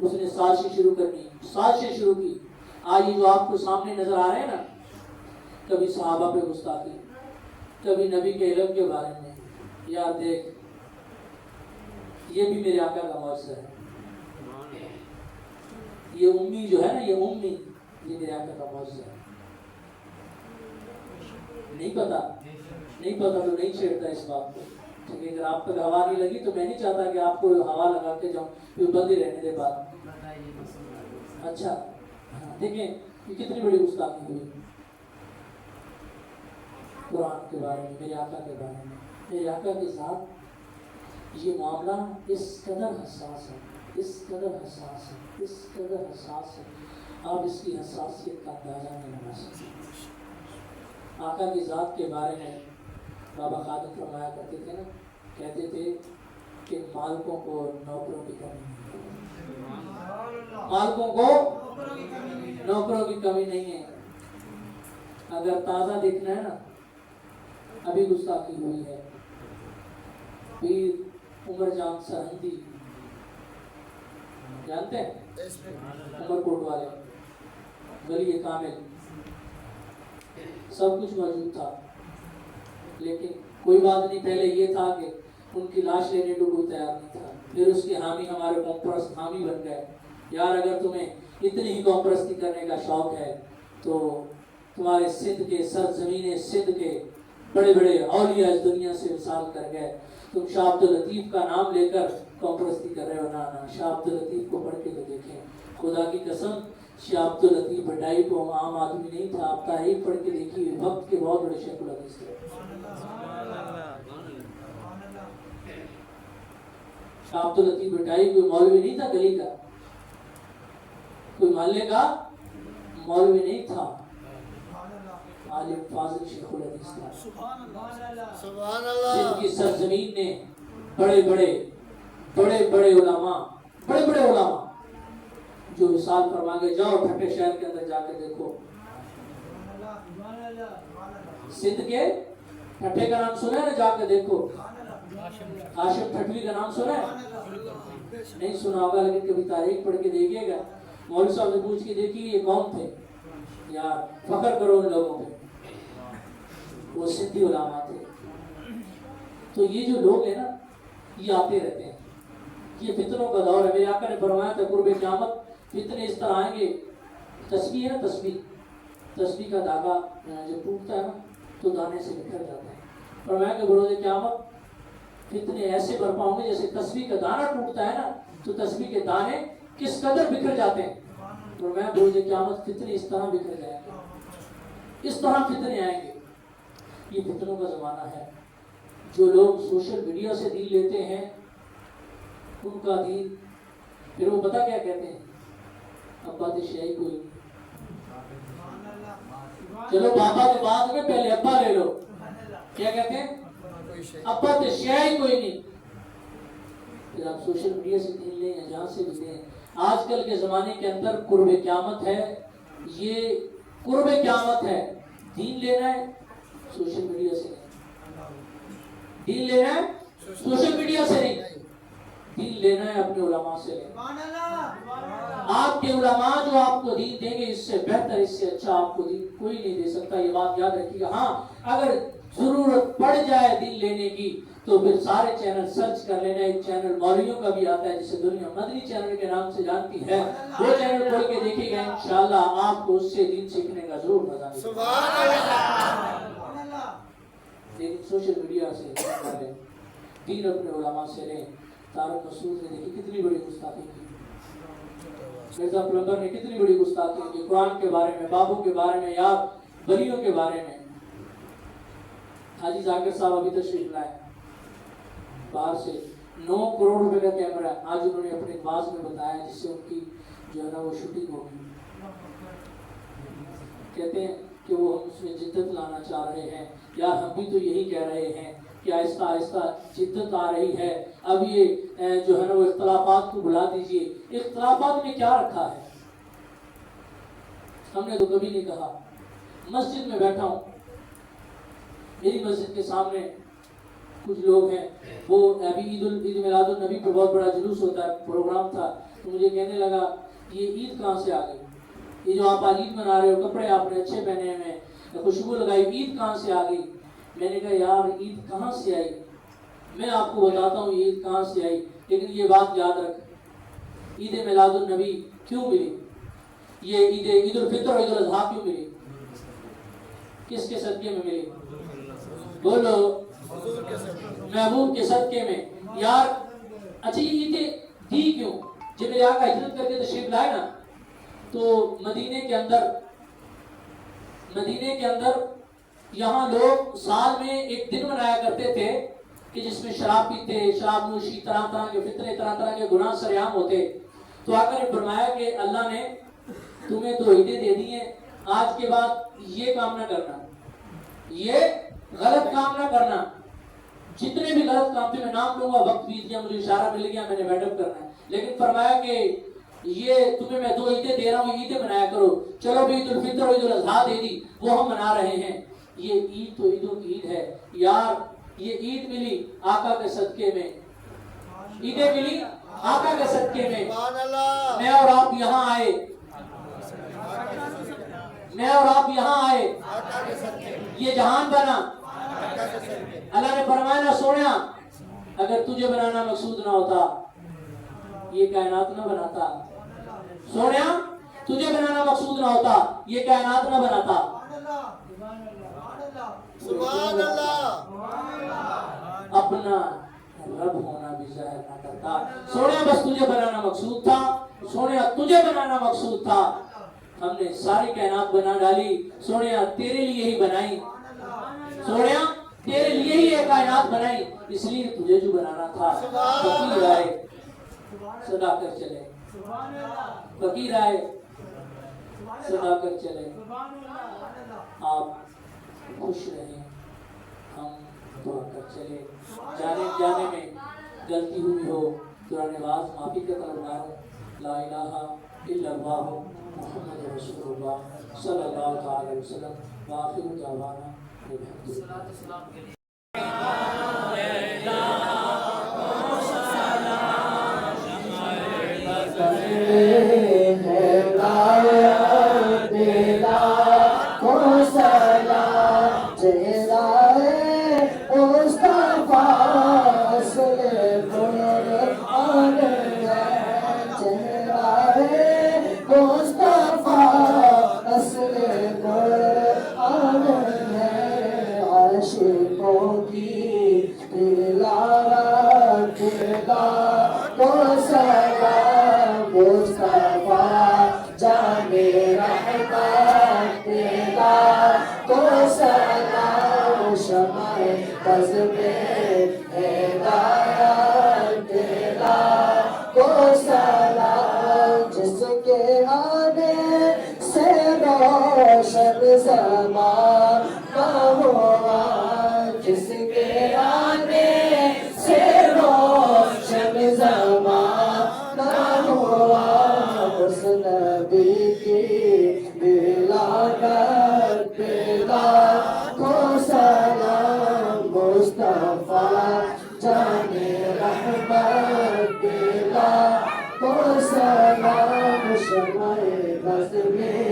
اس نے سازشیں شروع کی. آج یہ جو آپ کو سامنے نظر آ رہے ہیں نا، کبھی صحابہ پہ گستاخی، کبھی نبی کے علم کے بارے میں. یار دیکھ، یہ بھی میرے آقا کا معجزہ ہے. یہ امی جو ہے نا، یہ میرے آقا کا معجزہ ہے. نہیں پتا تو نہیں چھیڑتا اس بات کو. ٹھیک ہے، اگر آپ تک ہوا نہیں لگی تو میں نہیں چاہتا کہ آپ کو ہوا لگا کے جاؤں، پھر بند ہی رہنے دے بات. اچھا دیکھیں یہ کتنی بڑی گستاخی ہوئی قرآن کے بارے میں، میرے آقا کے بارے میں. میرے آقا کے ساتھ یہ معاملہ اس قدر حساس ہے، آپ اس کی حساسیت کا اندازہ نہیں لگا سکتے. آقا کی ذات کے بارے میں بابا خادم فرمایا کرتے تھے نا، کہتے تھے کہ مالکوں کو نوکروں کی کمی نہیں ہے. اگر تازہ دیکھنا ہے نا، ابھی گستاخی ہوئی ہے. پیر عمر جان سرہندی جانتے ہیں، عمر کوٹ والے، ولی کامل، سب کچھ موجود تھا. لیکن کوئی بات نہیں، پہلے یہ تھا کہ ان کی لاش لینے کو کوئی تیار نہیں تھا. پھر اس کے حامی ہمارے قوم پرست حامی بن گئے. یار اگر تمہیں اتنی ہی قوم پرستی کرنے کا شوق ہے تو تمہارے سندھ کے سرزمین سندھ کے بڑے بڑے اولیاء اس دنیا سے وصال کر گئے. تم شاہ عبداللطیف کا نام لے کر قوم پرستی کر رہے ہو. نا شاہ عبداللطیف کو پڑھ کے تو دیکھیں، خدا کی قسم شاہ عبداللطیف بھٹائی کو عام آدمی نہیں تھا. آپ تاریخ پڑھ کے دیکھیے، وقت کے بہت بڑے شیخ الحدیث تھے. شاہ عبداللطیف بھٹائی کوئی مولوی نہیں تھا گلی کا، کوئی محلے کا مولوی نہیں تھا، عالم فاضل شیخ الحدیث تھا. سبحان اللہ. جن کی سرزمین نے بڑے علماء جو وصال فرما گئے. جاؤ ٹھٹے شہر کے اندر جا کے دیکھو، سندھ کے ٹھٹے کا نام سنا ہے نا؟ جا کے دیکھو. ہاشم ٹھٹوی کا نام سنا ہے؟ نہیں سنا ہوگا، لیکن کبھی تاریخ پڑھ کے دیکھیے گا. مولوی صاحب سے پوچھ کے دیکھیے یہ کون تھے. یار فخر کرو ان لوگوں پہ، وہ سندھی علماء تھے. تو یہ جو لوگ ہیں نا، یہ آتے رہتے ہیں. یہ فتنوں کا دور ہے. میرے آقا نے فرمایا تھا قرب قیامت فتنے اس طرح آئیں گے. تسبیح ہے نا، تسبیح کا دھاگا جب ٹوٹتا ہے نا تو دانے سے بکھر جاتا ہے. فرمایا کہ بروز قیامت فتنے ایسے برپا ہوں گے جیسے تسبیح کا دانہ ٹوٹتا ہے نا تو تسبیح کے دانے کس قدر بکھر جاتے ہیں. فرمایا بروز قیامت فتنے اس طرح بکھر جائیں گے، اس طرح فتنے آئیں گے. یہ فتنوں کا زمانہ ہے. جو لوگ سوشل میڈیا سے دین لیتے ہیں ان کا دین، پھر وہ پتہ کیا کہتے ہیں؟ ابا تو شیعی کوئی نہیں. چلو بابا کے بعد میں پہلے ابا لے لو. کیا کہتے ہیں؟ ابا تو شیعی کوئی نہیں. پھر آپ سوشل میڈیا سے دین لیں یا جہاں سے بھی لیں. آج کل کے زمانے کے اندر قرب قیامت ہے. یہ قرب قیامت ہے. دین لینا ہے سوشل میڈیا سے نہیں. دین لینا ہے سوشل میڈیا سے نہیں. دین لینا ہے اپنے علماء سے لیں. آپ کے علماء جو آپ کو دین دیں گے، اس سے بہتر، اس سے اچھا آپ کو دین کوئی نہیں دے سکتا. یہ بات یاد رکھیے گا. ہاں اگر ضرورت پڑ جائے دین لینے کی تو پھر سارے چینل سرچ کر لینا. ایک چینل مولویوں کا بھی آتا ہے جسے دنیا مدنی چینل کے نام سے جانتی ہے. وہ چینل کھول کے دیکھیے گا، انشاءاللہ آپ کو اس سے دین سیکھنے کا ضرور مزہ ملے گا. سبحان اللہ. لیکن سوشل میڈیا سے دین اپنے علماء سے لیں. طارق مسعود نے دیکھی کتنی بڑی گستاخی کی. مرزا پلمبر نے کتنی بڑی گستاخی کی قرآن کے بارے میں، بابوں کے بارے میں، یا ولیوں کے بارے میں. حاجی ذاکر صاحب ابھی تشریف لائے باہر سے. 9 کروڑ روپے کا کیمرہ آج انہوں نے اپنے باز میں بتایا، جس سے ان کی جو ہے نا وہ شوٹنگ ہوگی. کہتے ہیں کہ وہ ہم اس میں جدت لانا چاہ رہے ہیں. یا ہم بھی تو یہی کہہ رہے ہیں کہ آہستہ آہستہ جدت آ رہی ہے. اب یہ جو ہے نا وہ اختلافات کو بھلا دیجئے. اختلافات میں کیا رکھا ہے؟ ہم نے تو کبھی نہیں کہا. مسجد میں بیٹھا ہوں، میری مسجد کے سامنے کچھ لوگ ہیں وہ ابھی عید میلاد النبی پہ بہت بڑا جلوس ہوتا ہے، پروگرام تھا، تو مجھے کہنے لگا یہ عید کہاں سے آ گئی، یہ جو آپ آج عید منا رہے ہو، کپڑے آپ نے اچھے پہنے ہوئے ہیں، خوشبو لگائی، عید کہاں سے آ گئی؟ میں نے کہا یار عید کہاں سے آئی، میں آپ کو بتاتا ہوں یہ عید کہاں سے آئی، لیکن یہ بات یاد رکھ، عید میلاد النبی کیوں ملی، یہ عید الفطر اور عید الاضحیٰ کیوں ملی، کس کے صدقے میں ملی؟ بولو، محبوب کے صدقے میں۔ یار اچھا یہ عیدیں دی کیوں؟ جب میرے آقا ہجرت کر کے تشریف لائے نا تو مدینے کے اندر یہاں لوگ سال میں ایک دن منایا کرتے تھے کہ جس میں شراب پیتے، شراب نوشی، طرح طرح کے فتنے، طرح طرح کے گناہ سرعام ہوتے، تو آقا نے فرمایا کہ اللہ نے تمہیں تو عیدیں دے دی ہیں، آج کے بعد یہ کام نہ کرنا، یہ غلط کام نہ کرنا، جتنے بھی غلط کام تھے میں نام لوں گا، وقت بیت گیا، مجھے اشارہ مل گیا، میں نے ویڈ اپ کرنا ہے، لیکن فرمایا کہ یہ تمہیں میں 2 عیدیں دے رہا ہوں، عیدیں منایا کرو، چلو بھی عید الفطر اور عید الاضحیٰ دے دی، وہ ہم منا رہے ہیں، یہ عید تو عیدوں کی عید ہے یار، یہ عید ملی آقا کے صدقے میں، عیدیں ملی آقا کے صدقے میں، میں اور آپ یہاں آئے، یہ جہان بنا، اللہ نے فرمایا نہ سونا، اگر تجھے بنانا مقصود نہ ہوتا یہ کائنات نہ بناتا، سونا تجھے بنانا مقصود نہ ہوتا یہ کائنات نہ بناتا، سبحان اللہ، اپنا رب ہونا بھی ظاہر نہ کرتا، سونا بس تجھے بنانا مقصود تھا، سونا تجھے بنانا مقصود تھا، ہم نے ساری کائنات بنا ڈالی، سونا تیرے لیے ہی بنائی، سونا تیرے لیے ہی یہ کائنات بنائی، اس لیے تجھے جو بنانا تھا، فقیر آئے صدا کر چلے، فقیر آئے صدا کر چلے، آپ خوش رہیں، ہم دعا کر چلے، جانے میں غلطی ہوئی ہو تو نواز معافی کا طلبگار ہوں، لا الہ الا اللہ محمد رسول اللہ صلی اللہ تعالی وسلم، وآخر دعوانا الحمدللہ۔ جس کے آنے سے روشن زمان نہ ہوا، جس کے آنے سے روشن زمان نہ ہوا، اس نبی کی ولادت پہ لاکھوں سلام، مصطفیٰ جان رحمت پہ لاکھوں سلام، شمع بز میں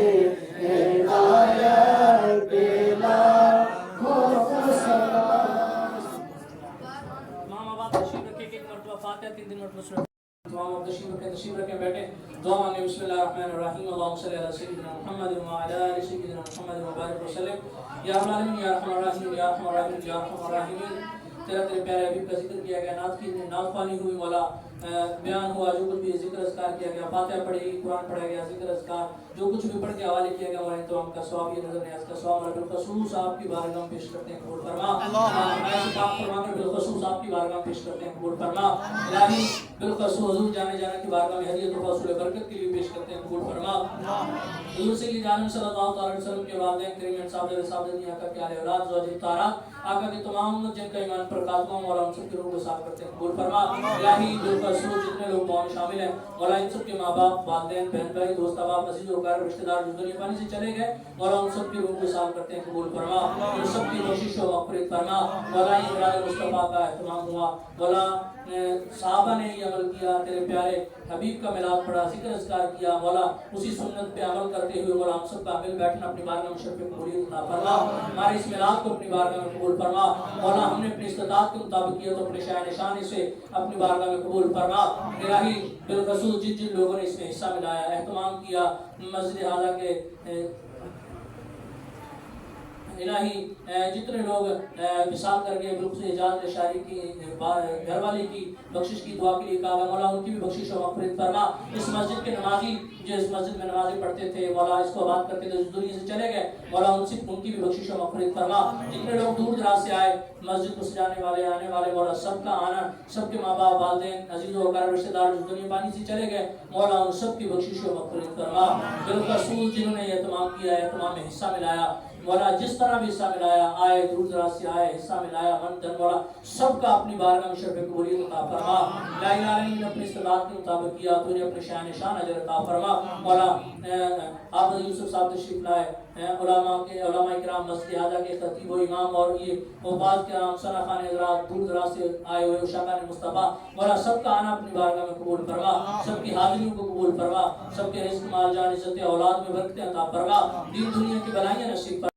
ہدایت پہ لاکھوں سلام۔ تمام آباد تشریف رکھے کہ ایک مرتبہ فاتحہ 3 مرتبہ سنیں، تمام آپ تشریف رکھیں بیٹھیں، دعا مانگیں، بسم اللہ الرحمن الرحیم، اللہم صلی علی سیدنا محمد وعلی آل سیدنا محمد وبارک وسلم، یا رب العالمین یا ارحم الراحمین یا ارحم الراحمین یا ارحم الراحمین، تیرا تیرے پیارے حبیب کا ذکر کیا گیا، نعت کی نعت خوانی ہوئی مولا، بیان ہوا، جو کچھ بھی ذکر اذکار کیا گیا، فاتحہ پڑھی گئی، قرآن پڑھا گیا، ذکر اذکار جو کچھ بھی پڑھ کے حوالے کیا گیا، مولا تمام کا ثواب، یہ نظر نیاز کا ثواب، اور بالخصوص آپ کی بارگاہ میں پیش کرتے ہیں، قبول فرما، ایسے پاک فرما کے بالخصوص آپ کی بارگاہ میں پیش کرتے ہیں، قبول فرما، الہی بالخصوص حضور جانے کی بارگاہ میں ہدیت و حصول برکت کے لیے پیش کرتے ہیں، قبول فرما، حضور سیدی جانب صلی اللہ علیہ وسلم کے والدین کریم صاحب آقا کے آل اولاد زوج طاہرات، آقا کے تمام جن کا ایمان پر قاتمہ، مولا ان سب کے روح کو صاف کرتے ہیں، قبول فرما، الہی بالخصوص بالخصوص جتنے لوگ وہاں شامل ہیں مولا ان سب کے ماں باپ والدین بہن بھائی دوست احباب عزیز و اقارب رشتہ دار جو دنیا پانی سے چلے گئے مولا ان سب کی روح کو صاف کرتے ہیں قبول فرما ان سب کی بخشش و مغفرت فرما مولا یہ میلاد مصطفیٰ کا اہتمام ہوا مولا صحابہ نے یہ عمل کیا تیرے پیارے حبیب کا میلاد پڑھا ذکر اذکار کیا مولا اسی سنت پہ عمل کرتے ہوئے مولا ہم سب کا عمل بیٹھنا اپنی بارگاہ میں شرف قبولیت عطا فرما ہمارے اس میلاد کو اپنی بارگاہ میں قبول فرما مولا ہم نے اپنی استطاعت کے مطابق کیا تو اپنے شاہ نشانی سے اپنی بارگاہ میں قبول فرما الہی بالخصوص جن لوگوں نے اس میں حصہ ملایا اہتمام کیا مسجد اعلیٰ کے الہی جتنے لوگ وصال کر گئے بالخصوص اجازت شاعری کی گھر والی کی بخشش کی دعا کے لیے کہا مولا ان کی بھی بخشش و مغفرت فرما اس مسجد کے نمازی جو اس مسجد میں نمازیں پڑھتے تھے مولا اس کو آباد کرتے تھے اس دنیا سے چلے گئے مولا ان کی بھی بخشش و مغفرت فرما جتنے لوگ دور دراز سے آئے مسجد کو سجانے والے آنے والے مولا سب کا آنا سب کے ماں باپ والدین عزیز و اقارب رشتہ دار جو دنیا پانی سے چلے گئے مولا ان سب کی بخشش و مغفرت فرما بالخصوص جنہوں نے یہ اہتمام کیا اہتمام میں حصہ ملایا مولا جس طرح بھی حصہ ملایا آئے دور دراز سے آئے حصہ ملایا من دن مولا سب کا اپنی بارگاہ میں شرف قبولیت عطا فرما لا الہ الا انت نے اپنی استطاعت کے مطابق کیا تو نے اپنے شان نشان اجر عطا فرما مولا آپ یوسف صاحب تشریف لائے علماء اکرام مسجد اعلیٰ کے خطیب و امام اور یہ وفاظ کرام ثنا خان حضرات دور دراز سے آئے ہوئے اشاقان مصطفیٰ مولا سب کا آنا اپنی بارگاہ میں قبول فرما سب کی حاضریوں کو قبول فرما سب کے رزق مال جان عزت اولاد میں برکتیں عطا فرما دین دنیا کی بلائیاں نصیب فرما